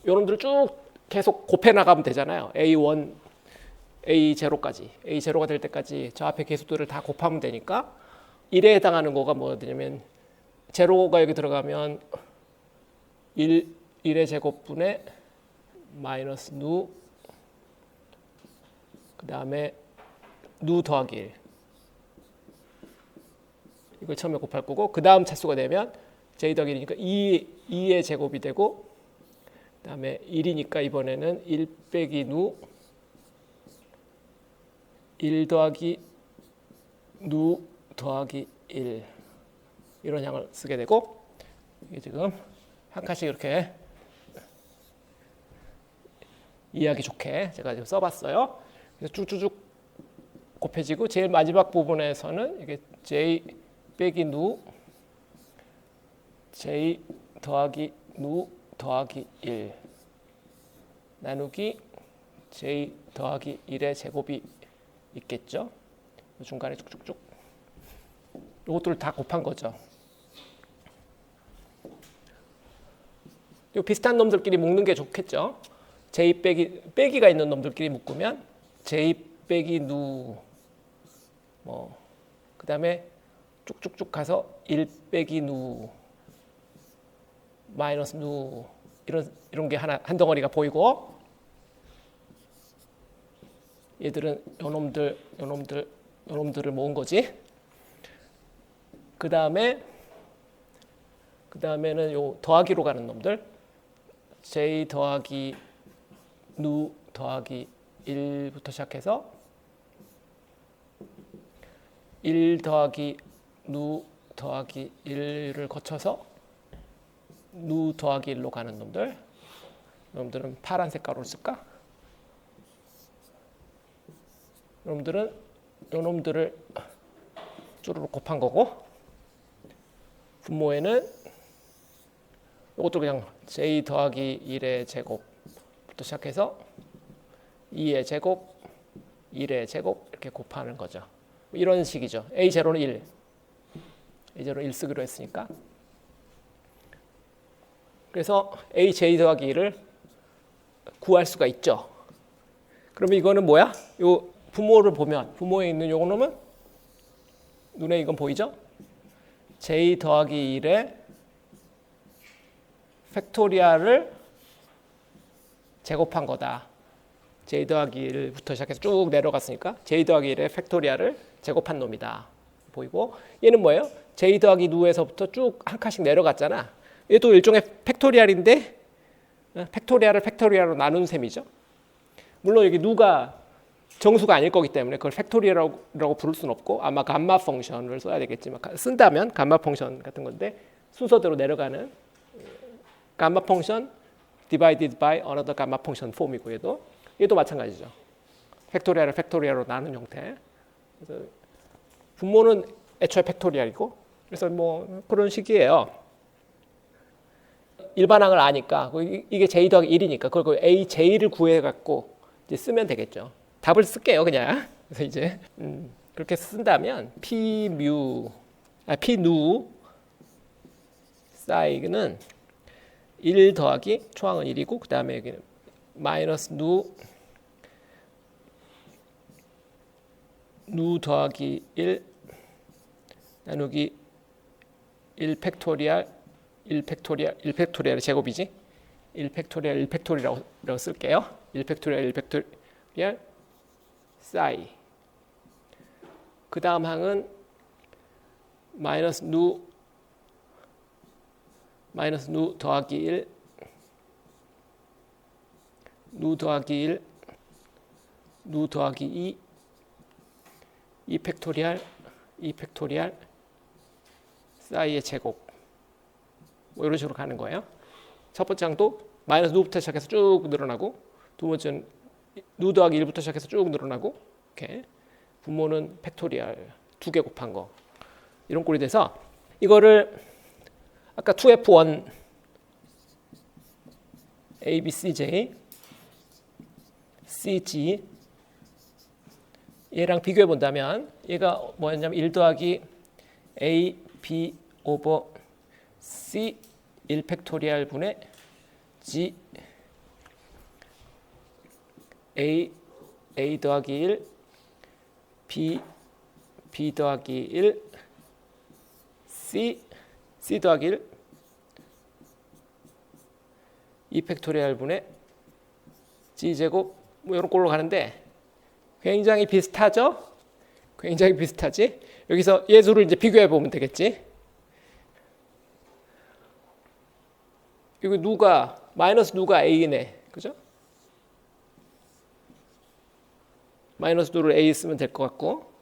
요놈들을 쭉 계속 곱해 나가면 되잖아요. A1, A0까지. A0가 될 때까지 저 앞에 개수들을 다 곱하면 되니까 1에 해당하는 거가 뭐냐면 제로가 여기 들어가면 1의 제곱분의 마이너스 누, 그 다음에 누 더하기 1. 이걸 처음에 곱할 거고, 그 다음 차수가 되면 j 더하기 1이니까 2의 제곱이 되고, 그 다음에 1이니까 이번에는 1 빼기 누, 1 더하기 누 더하기 1 이런 양을 쓰게 되고, 이게 지금 한 칸씩 이렇게 이해하기 좋게 제가 지금 써봤어요. 그래서 쭉쭉쭉 곱해지고 제일 마지막 부분에서는 이게 j 빼기 누, j 더하기 누 더하기 1 나누기 j 더하기 1의 제곱이 있겠죠. 중간에 쭉쭉쭉 이것들을 다 곱한 거죠. 이 비슷한 놈들끼리 묶는 게 좋겠죠. j 빼기가 있는 놈들끼리 묶으면 j 빼기 누 뭐 그다음에 쭉쭉쭉 가서 1 빼기 누 마이너스 누 이런 게 한 덩어리가 보이고, 얘들은 요놈들을 모은 거지. 그다음에는 요 더하기로 가는 놈들 j 더하기 누 더하기 1부터 시작해서 1 더하기 누 더하기 1을 거쳐서 누 더하기 1로 가는 놈들은 파란색 가루를 쓸까? 요놈들을 쭈루룩 곱한 거고, 분모에는 이것도 그냥 j 더하기 1의 제곱부터 시작해서 2의 제곱, 1의 제곱 이렇게 곱하는 거죠. 이런 식이죠. A0는 1. A0는 1 쓰기로 했으니까. 그래서 AJ 더하기 1을 구할 수가 있죠. 그러면 이거는 뭐야? 요 분모를 보면 분모에 있는 요거 놈은 눈에 이건 보이죠? J 더하기 1의 팩토리얼을 제곱한 거다. j 더하기 1부터 시작해서 쭉 내려갔으니까 j 더하기 1의 팩토리얼을 제곱한 놈이다. 보이고 얘는 뭐예요? j 더하기 누에서부터 쭉 한 칸씩 내려갔잖아. 얘도 일종의 팩토리얼인데 팩토리얼을 팩토리얼로 나눈 셈이죠. 물론 여기 누가 정수가 아닐 거기 때문에 그걸 팩토리얼이라고 부를 수는 없고 아마 감마 펑션을 써야 되겠지만 쓴다면 감마 펑션 같은 건데 순서대로 내려가는 감마 펑션 divided by another 감마 펑션 폼이고 얘도 마찬가지죠. 팩토리얼을 팩토리얼로 나눈 형태. 그래서 분모는 애초에 팩토리얼이고 그래서 뭐 그런 식이에요. 일반항을 아니까 이게 j 더하기 1이니까 그걸 aj를 구해갖고 이제 쓰면 되겠죠. 답을 쓸게요 그냥. 그래서 이제 그렇게 쓴다면 p nu 사이는 1 더하기 초항은 1이고 그 다음에 여기는 마이너스 누 더하기 1 나누기 1 팩토리얼 1 팩토리얼의 제곱이지. 1 팩토리얼이라고 쓸게요. 1 팩토리얼 사이. 그 다음 항은 마이너스 누 더하기 1 누 더하기 2 팩토리얼 사이의 제곱. 뭐 이런 식으로 가는 거예요. 첫 번째 항도 마이너스 누부터 시작해서 쭉 늘어나고 두 번째는 누 더하기 1부터 시작해서 쭉 늘어나고 이렇게 분모는 팩토리얼 2개 곱한 거 이런 꼴이 돼서 이거를 아까 2F1 A, B, C, J C, G 얘랑 비교해 본다면 얘가 뭐였냐면 1 더하기 A, B 오버 C 1 팩토리얼 분의 G A 더하기 1 B 더하기 1 C 더하기 1 2 팩토리얼 분의 G 제곱 뭐 이런 꼴로 가는데 굉장히 비슷하죠? 굉장히 비슷하지? 여기서 얘 수를 이제 비교해 보면 되겠지? 이거 마이너스 누가 A네. 그죠? 마이너스 누를 A 쓰면 될 것 같고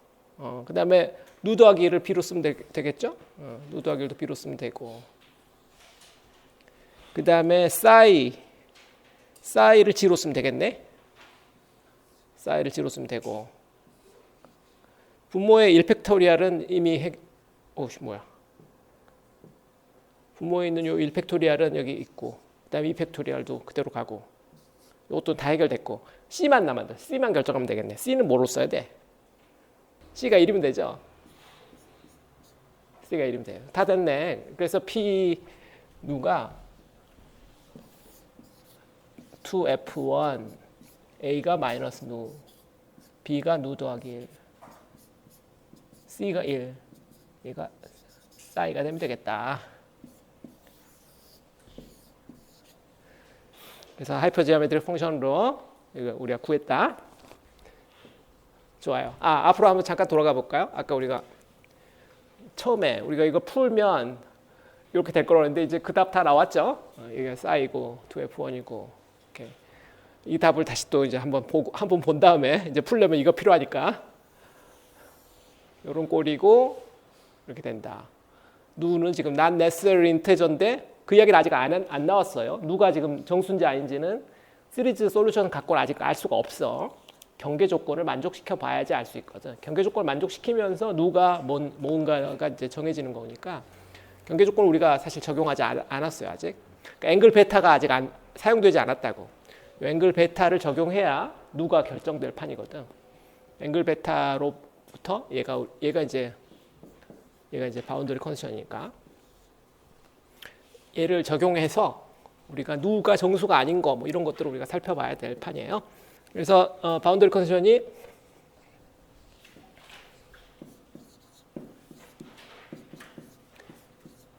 그 다음에 누 더하기 1을 B로 쓰면 되겠죠? 누 더하기 1도 B로 쓰면 되고 그 다음에 사이를 G로 쓰면 되겠네. 사이를 G로 쓰면 되고 분모의 1 팩토리얼은 이미 분모에 있는 요 1 팩토리얼은 여기 있고 그 다음에 2 팩토리얼도 그대로 가고 이것도 다 해결됐고 C만 남았다. C만 결정하면 되겠네. C는 뭐로 써야 돼? C가 1이면 되죠. C가 1이면 돼요. 다 됐네. 그래서 P 누가 2F1 A가 마이너스 누 B가 누 더하기 1 C가 1 얘가 사이가 되면 되겠다. 그래서 하이퍼지오메트릭 펑션으로 이거 우리가 구했다. 좋아요. 앞으로 한번 잠깐 돌아가 볼까요? 아까 우리가 처음에 우리가 이거 풀면 이렇게 될 거라고 했는데 이제 그 답 다 나왔죠? 이게 사이고 2F1이고 이렇게 이 답을 다시 또 이제 한번 본 다음에 이제 풀려면 이거 필요하니까 이런 꼴이고 이렇게 된다. 누는 지금 not necessary integer인데 그 이야기는 아직 안 나왔어요. 누가 지금 정수인지 아닌지는 시리즈 솔루션 갖고는 아직 알 수가 없어. 경계 조건을 만족시켜 봐야지 알 수 있거든. 경계 조건을 만족시키면서 누가 뭔가가 이제 정해지는 거니까 경계 조건을 우리가 사실 적용하지 않았어요 아직. 그러니까 앵글 베타가 아직 사용되지 않았다고. 앵글 베타를 적용해야 누가 결정될 판이거든. 앵글 베타로부터 얘가 이제 바운더리 컨디션이니까 얘를 적용해서 우리가 누가 정수가 아닌 거 뭐 이런 것들을 우리가 살펴봐야 될 판이에요. 그래서 바운더리 컨디션이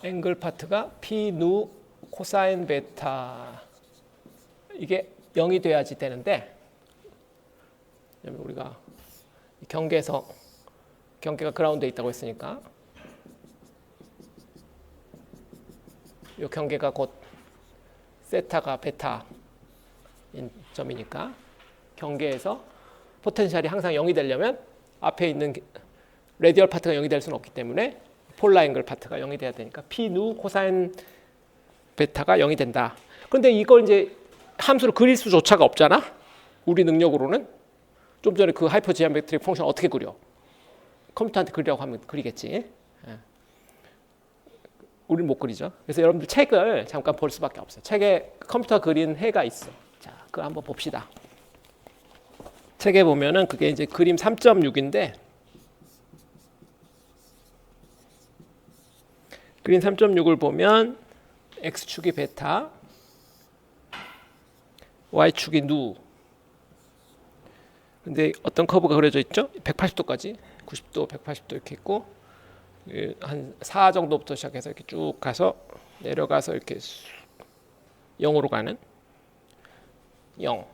앵글 파트가 P 누 코사인 베타 이게 0이 돼야지 되는데 우리가 경계가 그라운드에 있다고 했으니까 이 경계가 곧 세타가 베타인 점이니까 경계에서 포텐셜이 항상 0이 되려면 앞에 있는 레디얼 파트가 0이 될 수는 없기 때문에 폴라 앵글 파트가 0이 돼야 되니까 P 누 코사인 베타가 0이 된다. 그런데 이걸 이제 함수를 그릴 수조차가 없잖아. 우리 능력으로는 좀 전에 그 하이퍼 지오메트릭 펑션 어떻게 그려? 컴퓨터한테 그리라고 하면 그리겠지. 우리는 못 그리죠. 그래서 여러분들 책을 잠깐 볼 수밖에 없어요. 책에 컴퓨터 그린 해가 있어. 자, 그거 한번 봅시다. 책에 보면은 그게 이제 그림 3.6인데 그림 3.6을 보면 x축이 베타, y축이 누. 근데 어떤 커브가 그려져 있죠? 180도까지, 90도, 180도 이렇게 있고 한 4 정도부터 시작해서 이렇게 쭉 가서 내려가서 이렇게 0으로 가는 0,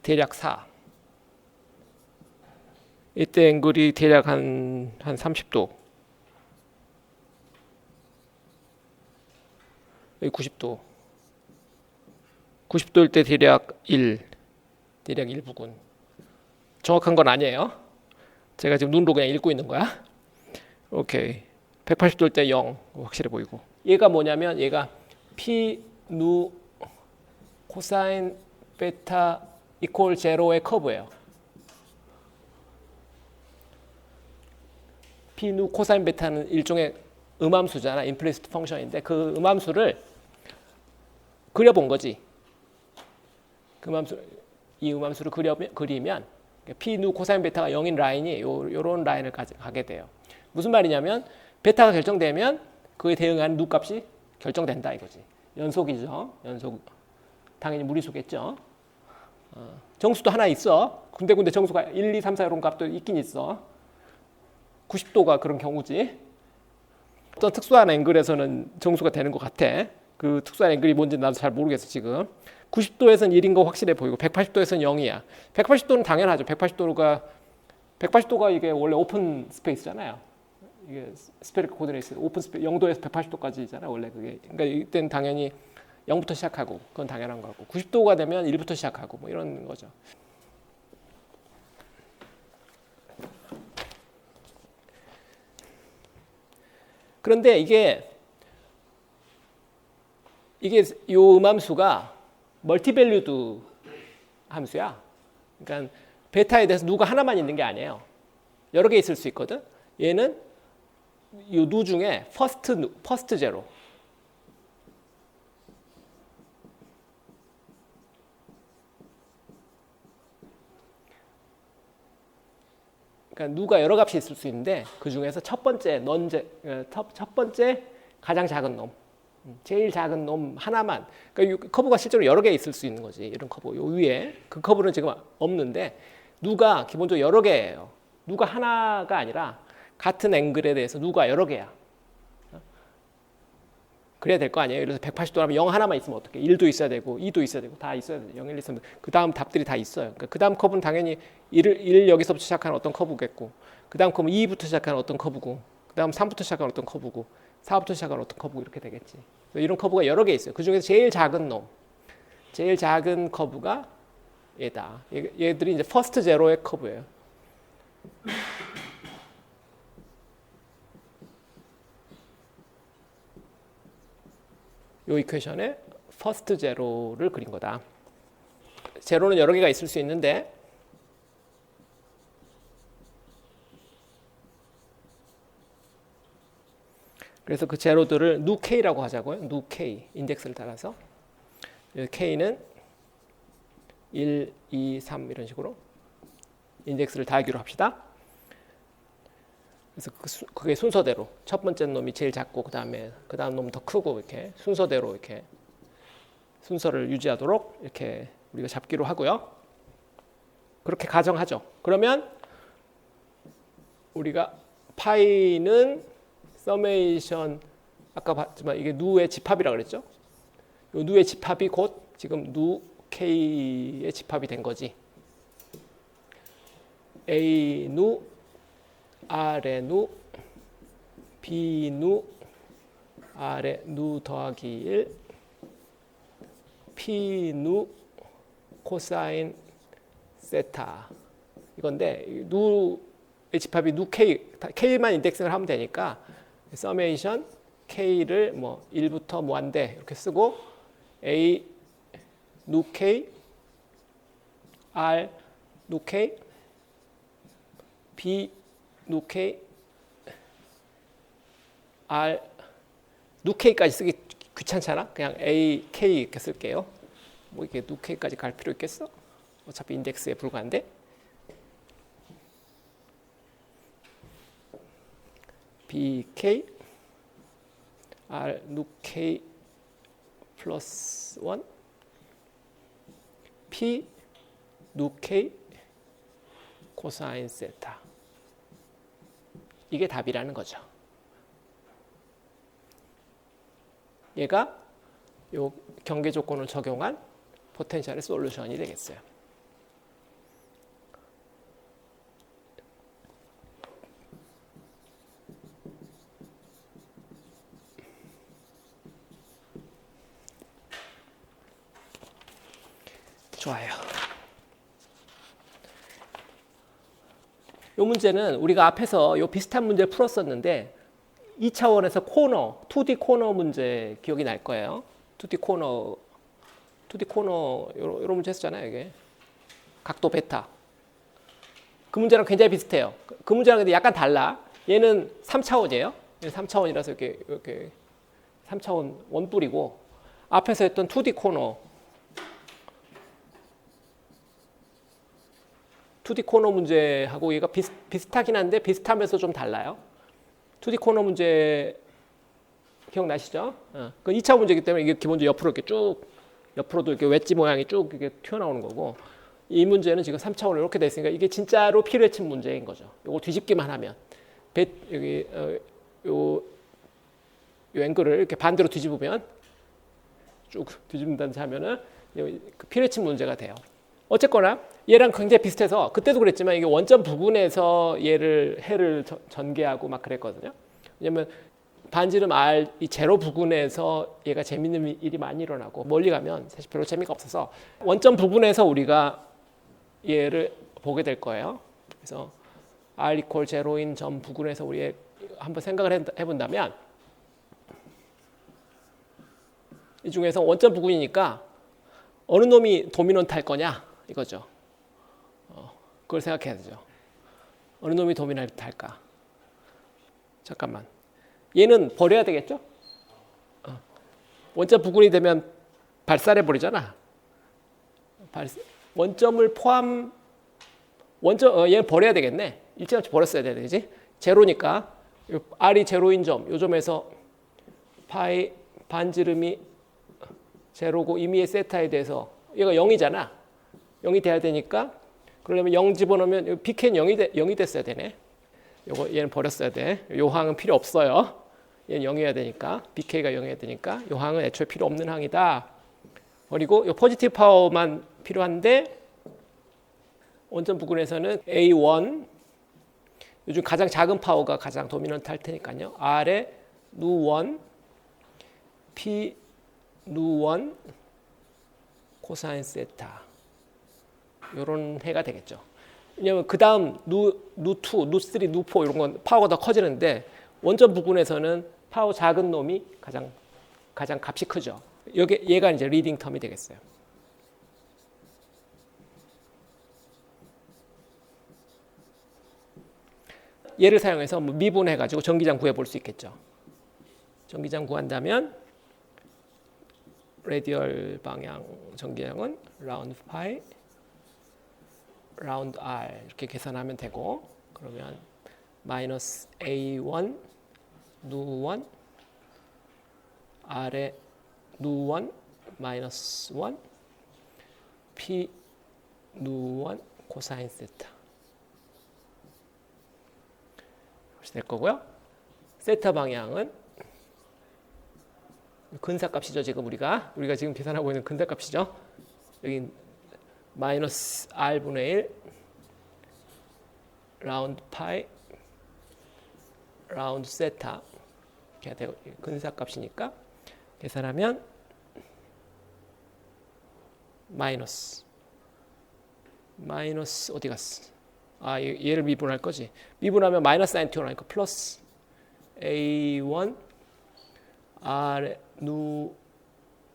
대략 4. 이때 앵글이 대략 한 30도, 여기 90도, 90도일 때 대략 1부근. 정확한 건 아니에요. 제가 지금 눈으로 그냥 읽고 있는 거야. 오케이. 180도일 때 0 확실해 보이고. 얘가 뭐냐면 얘가 P 누 코사인 베타 이퀄 제로의 커브예요. P 누 코사인 베타는 일종의 음함수잖아. 임플리시트 펑션인데 그 음함수를 그려본 거지. 이 음함수를 그리면 P 누 코사인 베타가 0인 라인이 요런 라인을 가게 돼요. 무슨 말이냐면 베타가 결정되면 그에 대응하는 누 값이 결정된다 이거지. 연속이죠. 연속. 당연히 무리수겠죠. 정수도 하나 있어. 군데군데 정수가 1, 2, 3, 4 이런 값도 있긴 있어. 90도가 그런 경우지. 어떤 특수한 앵글에서는 정수가 되는 것 같아. 그 특수한 앵글이 뭔지 나도 잘 모르겠어 지금. 90도에서는 1인 거 확실해 보이고 180도에서는 0이야. 180도는 당연하죠. 180도가 이게 원래 오픈 스페이스잖아요. 이게 스페리컬 코디네이트 오픈 스페이스 0도에서 180도까지잖아요. 원래 그게. 그러니까 이때는 당연히 0부터 시작하고 그건 당연한 거고 90도가 되면 1부터 시작하고 뭐 이런 거죠. 그런데 이게 요 음함수가 멀티밸류드 함수야. 그러니까 베타에 대해서 누가 하나만 있는 게 아니에요. 여러 개 있을 수 있거든. 얘는 이 누 중에 퍼스트 제로. 그러니까 누가 여러 값이 있을 수 있는데 그 중에서 첫 번째 가장 작은 놈, 제일 작은 놈 하나만. 그러니까 이 커브가 실제로 여러 개 있을 수 있는 거지. 이런 커브. 요 위에 그 커브는 지금 없는데 누가 기본적으로 여러 개예요. 누가 하나가 아니라 같은 앵글에 대해서 누가 여러 개야. 그래야 될 거 아니에요. 그래서 180도라면 0 하나만 있으면 어떡해. 1도 있어야 되고 2도 있어야 되고 다 있어야 돼. 0, 1, 2, 3. 그 다음 답들이 다 있어요. 그러니까 그 다음 커브는 당연히 1 여기서부터 시작하는 어떤 커브겠고 그 다음 커브는 2부터 시작하는 어떤 커브고 그 다음 3부터 시작하는 어떤 커브고 4부터 시작하는 어떤 커브고 이렇게 되겠지. 이런 커브가 여러 개 있어요. 그 중에서 제일 작은 놈, 제일 작은 커브가 얘다. 얘들이 이제 퍼스트 제로의 커브예요. 이 이퀘이션에 퍼스트 제로를 그린 거다. 제로는 여러 개가 있을 수 있는데 그래서 그 제로들을 누 K라고 하자고요. 누 K 인덱스를 따라서 K는 1, 2, 3 이런 식으로 인덱스를 달기로 합시다. 그래서 그게 순서대로 첫 번째 놈이 제일 작고 그 다음 놈은 더 크고 이렇게 순서대로 이렇게 순서를 유지하도록 이렇게 우리가 잡기로 하고요. 그렇게 가정하죠. 그러면 우리가 파이는 서메이션 아까 봤지만 이게 누의 집합이라 그랬죠. 이 누의 집합이 곧 지금 누 K의 집합이 된 거지. A 누, R의 누, B 누, R의 누 더하기 1, P 누 코사인 세타 이건데 누의 집합이 누 K, K만 인덱싱을 하면 되니까 서메이션 K를 뭐 1부터 무한대 이렇게 쓰고 A 누 K, R 누 K, B 누 K, R 누 K까지 쓰기 귀찮잖아. 그냥 A, K 이렇게 쓸게요. 뭐 이게 누 K까지 갈 필요 있겠어? 어차피 인덱스에 불과한데. BK R 누 K 플러스 1 P 누 K 코사인 세타 이게 답이라는 거죠. 얘가 요 경계 조건을 적용한 포텐셜의 솔루션이 되겠어요. 좋아요. 이 문제는 우리가 앞에서 요 비슷한 문제를 풀었었는데 2차원에서 코너, 2D 코너 문제 기억이 날 거예요. 2D 코너 이런 문제 했었잖아요. 이게 각도 베타. 그 문제랑 굉장히 비슷해요. 그 문제랑 근데 약간 달라. 얘는 3차원이에요. 얘는 3차원이라서 이렇게 3차원 원뿔이고 앞에서 했던 2D 코너 2D 코너 문제하고 얘가 비슷하긴 한데 비슷하면서 좀 달라요. 2D 코너 문제 기억나시죠? 그 2차 문제이기 때문에 이게 기본적으로 옆으로 이렇게 쭉 옆으로도 이렇게 웨지 모양이 쭉 이렇게 튀어나오는 거고 이 문제는 지금 3차원으로 이렇게 돼 있으니까 이게 진짜로 피루에친 문제인 거죠. 이거 뒤집기만 하면 여기 요 앵글을 이렇게 반대로 뒤집으면 쭉 뒤집는다든지 하면은 그 피루에친 문제가 돼요. 어쨌거나 얘랑 굉장히 비슷해서 그때도 그랬지만 이게 원점 부근에서 해를 전개하고 막 그랬거든요. 왜냐면 반지름 R 이 제로 부근에서 얘가 재밌는 일이 많이 일어나고 멀리 가면 사실 별로 재미가 없어서 원점 부근에서 우리가 얘를 보게 될 거예요. 그래서 R 이퀄 제로인 점 부근에서 우리 한번 생각을 해본다면 이 중에서 원점 부근이니까 어느 놈이 도미넌트 할 거냐 이거죠. 그걸 생각해야 되죠. 어느 놈이 도미넌트 할까? 잠깐만. 얘는 버려야 되겠죠? 원점 부근이 되면 발산해 버리잖아. 원점을 포함 얘는 버려야 되겠네. 일찌감치 버렸어야 되지. 제로니까 R이 제로인 점, 요 점에서 파이 반지름이 제로고 임의의 세타에 대해서 얘가 0이잖아. 0이 돼야 되니까 그러려면 0 집어넣으면 BK는 0이 됐어야 되네. 얘는 버렸어야 돼. 요 항은 필요 없어요. 얘는 0이어야 되니까 BK가 0이어야 되니까 요 항은 애초에 필요 없는 항이다. 그리고 요 포지티브 파워만 필요한데 원점 부근에서는 A1 요즘 가장 작은 파워가 가장 도미넌트 할 테니까요. R에 누1 P 누1 코사인 세타 이런 해가 되겠죠. 왜냐하면 그 다음 누2, 누3, 누4 이런 건 파워가 더 커지는데 원점 부근에서는 파워 작은 놈이 가장 값이 크죠. 얘가 이제 리딩 텀이 되겠어요. 얘를 사용해서 미분해가지고 전기장 구해볼 수 있겠죠. 전기장 구한다면 레디얼 방향 전기장은 라운드 파이 라운드 R 이렇게 계산하면 되고 그러면 마이너스 A1 누1 R에 누1 마이너스 1 P 누1 코사인 세타 이렇게 될 거고요. 세타 방향은 근사값이죠. 지금 우리가 지금 계산하고 있는 근사값이죠. 여기 마이너스 r분의 1 라운드 파이 라운드 세타 이렇게 되고 근사값이니까 계산하면 마이너스 어디 갔어? 아, 얘를 미분할 거지. 미분하면 마이너스 사인 튀어나오니까 플러스 A1 R 누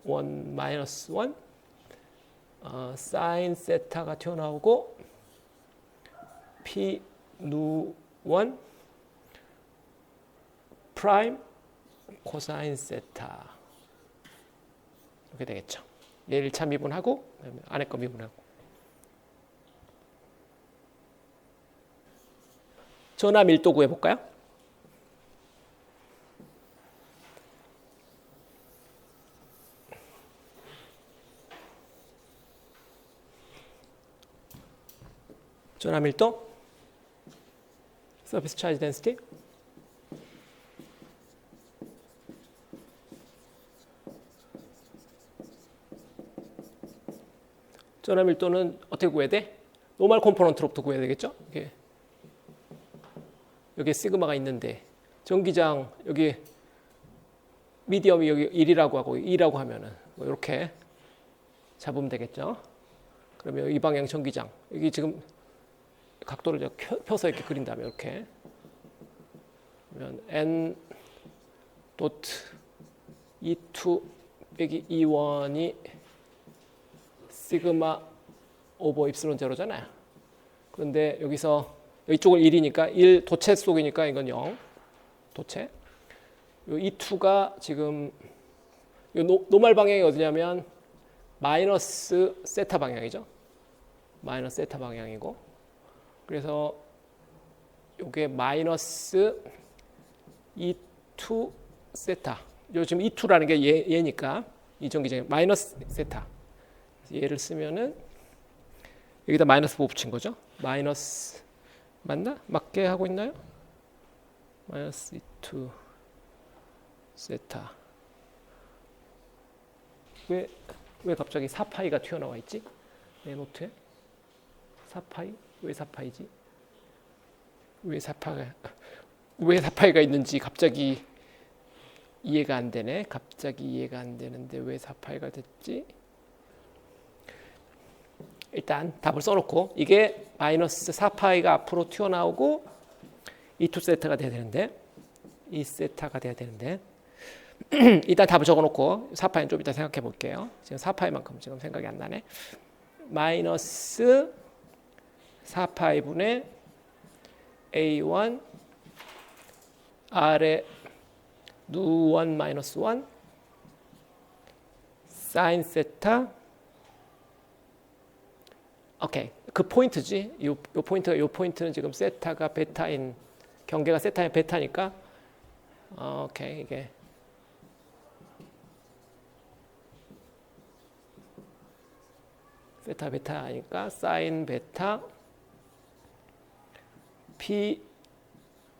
1 마이너스 1 사인 세타가 튀어나오고 P 누 1 프라임 코사인 세타 이렇게 되겠죠. 얘 1차 미분하고 안에 거 미분하고 전화 밀도 구해볼까요? 전화 밀도 서피스 차지 덴시티 전화 밀도는 어떻게 구해야 돼? 노멀 컴포넌트로부터 구해야 되겠죠? 여기 시그마가 있는데 전기장 여기 미디엄이 여기 1이라고 하고 2라고 하면은 뭐 이렇게 잡으면 되겠죠? 그러면 이 방향 전기장 여기 지금 각도를 펴서 이렇게 그린다면 이렇게 그러면 n 도트 E2 빼기 E1이 시그마 오버 입실론 제로잖아요. 그런데 여기서 이쪽은 1이니까 1 도체 속이니까 이건 0 도체. 요 E2가 지금 요 노멀 방향이 어디냐면 마이너스 세타 방향이죠. 마이너스 세타 방향이고 그래서 요게 마이너스 E2 세타. 요 지금 E2라는 게 얘니까 이 전기장이 마이너스 세타. 얘를 쓰면은 여기다 마이너스 5 붙인 거죠. 마이너스 맞나? 맞게 하고 있나요? 마이너스 2 세타. 왜 갑자기 4파이가 튀어나와 있지? 내 노트에 4파이? 왜 4파이지? 왜 4파이가 있는지 갑자기 이해가 안 되네. 갑자기 이해가 안 되는데 왜 4파이가 됐지? 일단 답을 써놓고 이게 마이너스 4파이가 앞으로 튀어나오고 2세타가 돼야 되는데 2세타가 돼야 되는데 일단 답을 적어놓고 4파이는 좀 이따 생각해 볼게요. 지금 4파이만큼 지금 생각이 안 나네. 마이너스 4파이분의 A1 R의 누1 마이너스 1 사인 세타 오케이. 그 포인트지. 요 포인트는 지금 세타가 베타인 경계가 세타인 베타니까 오케이. 이게 세타 베타니까 사인 베타 P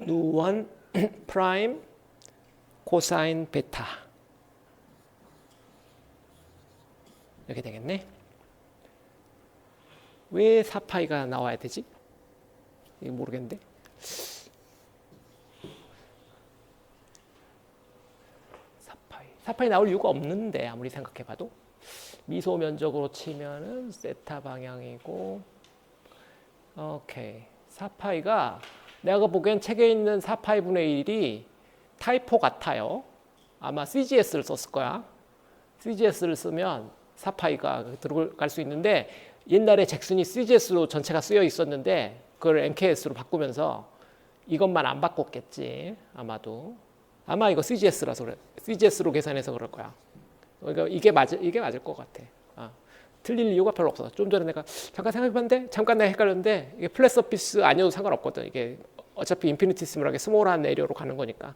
누1 프라임 코사인 베타 이렇게 되겠네. 왜 4파이가 나와야 되지? 이게 모르겠는데. 4파이 나올 이유가 없는데 아무리 생각해봐도 미소 면적으로 치면은 세타 방향이고 오케이. 4파이가 내가 보기엔 책에 있는 4파이분의 1이 타이포 같아요. 아마 CGS를 썼을 거야. CGS를 쓰면 4파이가 들어갈 수 있는데 옛날에 잭슨이 CGS로 전체가 쓰여 있었는데 그걸 MKS로 바꾸면서 이것만 안 바꿨겠지. 아마도. 아마 이거 CGS라서 그래. CGS로 계산해서 그럴 거야. 그러니까 이게 맞을 것 같아. 틀릴 이유가 별로 없어. 좀 전에 내가 잠깐 생각해봤는데 잠깐 내가 헷갈렸는데 이게 플랫 서피스 아니어도 상관없거든. 이게 어차피 인피니티시멀하게 스몰한 에리어로 가는 거니까.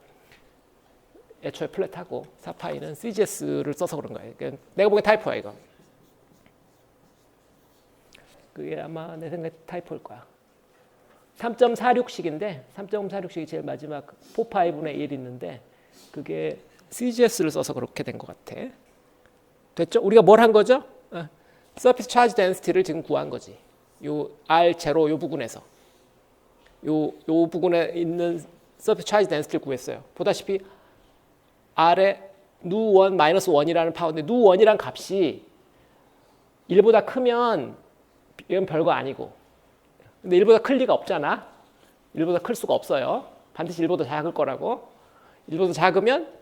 애초에 플랫하고 4파이는 CGS를 써서 그런 거야. 그러니까 내가 보기엔 타이포야 이거. 그게 아마 내 생각에 타이포일 거야. 3.46식인데 3.46식이 제일 마지막 4파이분의 1 있는데 그게 CGS를 써서 그렇게 된 것 같아. 됐죠? 우리가 뭘 한 거죠? 서피스 차지 덴시티를 지금 구한 거지. 요 R0 요 부분에서 요 부분에 있는 서피스 차지 덴시티를 구했어요. 보다시피 R에 누1 마이너스 1이라는 파워인데 누1이란 값이 1보다 크면 이건 별거 아니고, 근데 1보다 클 리가 없잖아. 1보다 클 수가 없어요. 반드시 1보다 작을 거라고. 1보다 작으면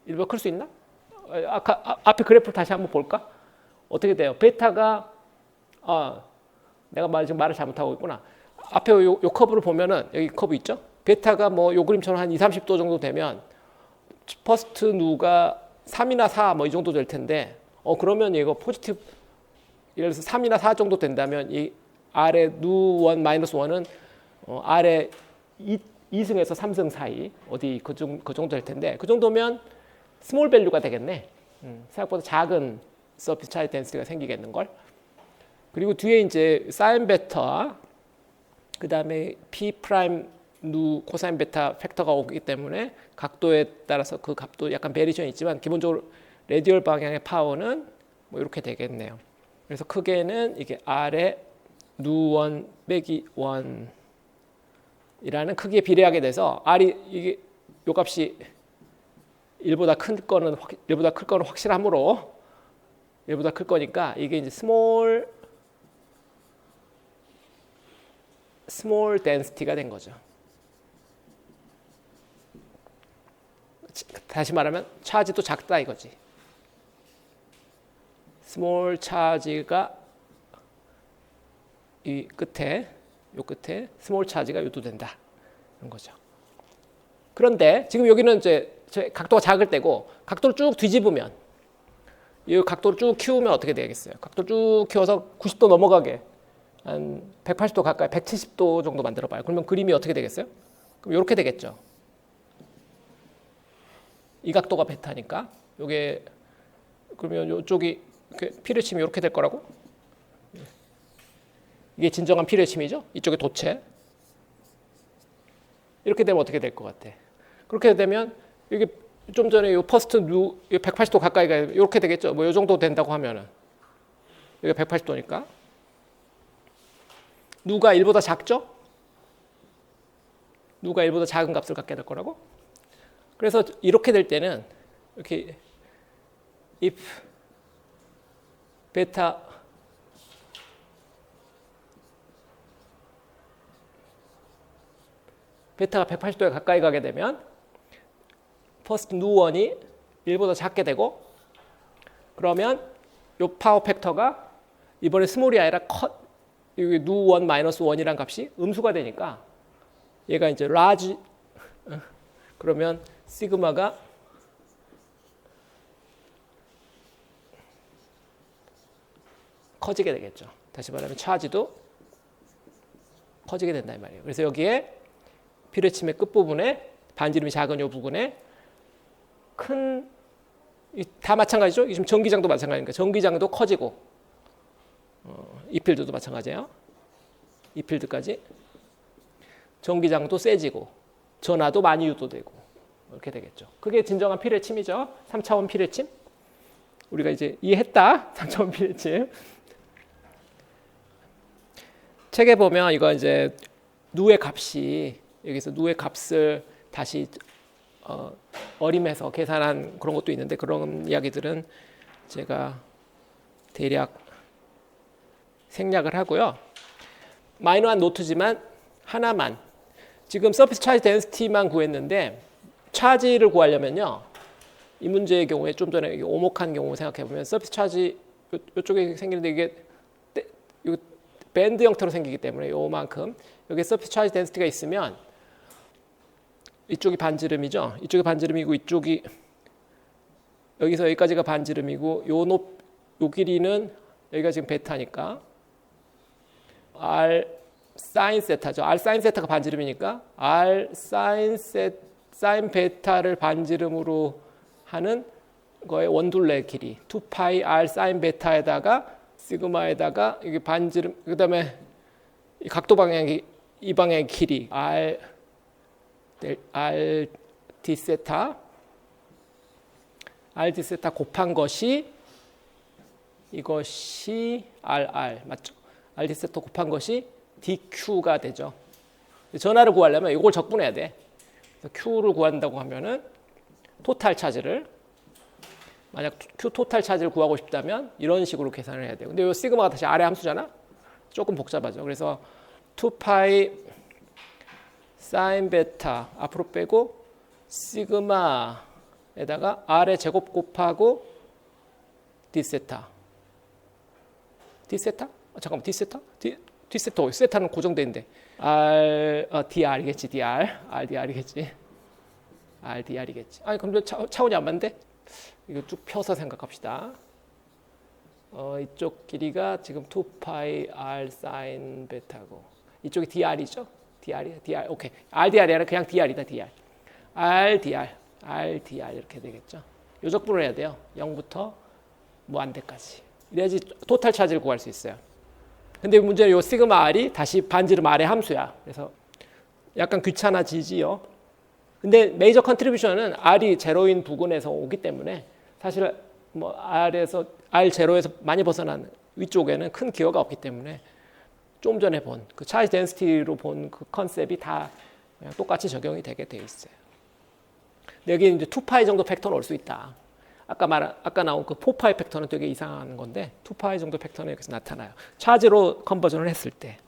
1보다 클 수 있나? 앞에 그래프를 다시 한번 볼까? 어떻게 돼요? 베타가 내가 지금 말을 잘못하고 있구나. 앞에 요 커브를 보면은 여기 커브 있죠? 베타가 뭐 요 그림처럼 한 20-30도 정도 되면 퍼스트 누가 3이나 4 뭐 이 정도 될 텐데 그러면 이거 포지티브 예를 들어서 3이나 4 정도 된다면 이 R의 누1 마이너스 1은 R의 2승에서 3승 사이 어디 그 정도 될 텐데 그 정도면 스몰 밸류가 되겠네. 생각보다 작은 서피스 차지 덴시티가 생기겠는걸. 그리고 뒤에 이제 사인 베타 그 다음에 P 프라임 누 코사인 베타 팩터가 오기 때문에 각도에 따라서 그 값도 약간 베리션이 있지만 기본적으로 레디얼 방향의 파워는 뭐 이렇게 되겠네요. 그래서 크게는 이게 R의 누1 빼기 1이라는 크기에 비례하게 돼서 R이 이게 요 값이 1보다 클 거는 확실하므로 1보다 클 거니까 이게 이제 스몰 덴시티가 된 거죠. 다시 말하면 차지도 작다 이거지. 스몰 차지가 이 끝에 요 끝에 스몰 차지가 유도된다 이런 거죠. 그런데 지금 여기는 이제 각도가 작을 때고 각도를 쭉 뒤집으면 이 각도를 쭉 키우면 어떻게 되겠어요? 각도를 쭉 키워서 90도 넘어가게 한 180도 가까이 170도 정도 만들어 봐요. 그러면 그림이 어떻게 되겠어요? 그럼 이렇게 되겠죠. 이 각도가 베타니까 요게 그러면 이쪽이 피뢰침이 이렇게 될 거라고? 이게 진정한 피뢰침이죠? 이쪽에 도체. 이렇게 되면 어떻게 될 것 같아? 그렇게 되면 이게 좀 전에 요 퍼스트 누 180도 가까이가 이렇게 되겠죠? 뭐 요 정도 된다고 하면은 여기가 180도니까 누가 1보다 작죠? 누가 1보다 작은 값을 갖게 될 거라고? 그래서 이렇게 될 때는 이렇게 if 베타가 180도에 가까이 가게 되면 퍼스트 누1이 1보다 작게 되고 그러면 요 파워 팩터가 이번에 스몰이 아니라 여기 누1 마이너스 1이란 값이 음수가 되니까 얘가 이제 라지 그러면 시그마가 커지게 되겠죠. 다시 말하면 차지도 커지게 된다 이 말이에요. 그래서 여기에 피뢰침의 끝부분에 반지름이 작은 이 부분에 다 마찬가지죠. 지금 전기장도 마찬가지니까 전기장도 커지고 이필드도 마찬가지예요. 이필드까지 전기장도 세지고 전하도 많이 유도되고 이렇게 되겠죠. 그게 진정한 피뢰침이죠. 3차원 피뢰침. 우리가 이제 이해했다. 3차원 피뢰침. 책에 보면 이거 이제 누의 값이 여기서 누의 값을 다시 어림해서 계산한 그런 것도 있는데 그런 이야기들은 제가 대략 생략을 하고요. 마이너한 노트지만 하나만 지금 서피스 차지 덴시티만 구했는데 차지를 구하려면요. 이 문제의 경우에 좀 전에 오목한 경우 생각해 보면 서피스 차지 이쪽에 생기는데 이게 밴드 형태로 생기기 때문에 요만큼 여기 서피스 차지 덴시티가 있으면 이쪽이 반지름이죠. 이쪽이 반지름이고 이쪽이 여기서 여기까지가 반지름이고 요 길이는 여기가 지금 베타니까 R 사인 세타죠. R 사인 세타가 반지름이니까 R 사인 베타를 반지름으로 하는 거의 원둘레 길이 2파이 R 사인 베타에다가 시그마에다가 이게 반지름 그다음에 이 각도 방향이 이 방향의 길이 R D 세타 r d 세타 곱한 것이 이것이 r 맞죠? r d 세타 곱한 것이 dq가 되죠. 전하를 구하려면 이걸 적분해야 돼. 그래서 q를 구한다고 하면은 토탈 차지를 만약 q 토탈 차지를 구하고 싶다면 이런 식으로 계산을 해야 돼요. 근데 이 시그마가 다시 r의 함수잖아. 조금 복잡하죠. 그래서 2파이 사인 베타 앞으로 빼고 시그마에다가 r의 제곱 곱하고 d세타. d세타? 잠깐만 d세타? d세타 세타는 고정돼 있는데 dr이겠지. dr이겠지. 아니 그럼 차원이 안 맞는데? 이거 쭉 펴서 생각합시다. 이쪽 길이가 지금 2파이 r 사인 베타고 이쪽이 dr이죠? dr 오케이. rdr이 아니라 그냥 dr이다. rdr 이렇게 되겠죠. 요적분을 해야 돼요. 0부터 무한대까지. 이래야지 토탈 차지를 구할 수 있어요. 근데 문제는 이 시그마 r이 다시 반지름 r의 함수야. 그래서 약간 귀찮아지지요. 근데 메이저 컨트리뷰션은 r이 제로인 부근에서 오기 때문에 사실 뭐 r에서 r 제로에서 많이 벗어난 위쪽에는 큰 기여가 없기 때문에 좀 전에 본 그 차이즈 덴시티로 본 그 컨셉이 다 그냥 똑같이 적용이 되게 돼 있어요. 근데 여기 이제 2파이 정도 팩터는 올 수 있다. 아까 나온 그 4파이 팩터는 되게 이상한 건데 2파이 정도 팩터는 여기서 나타나요. 차지로 컨버전을 했을 때.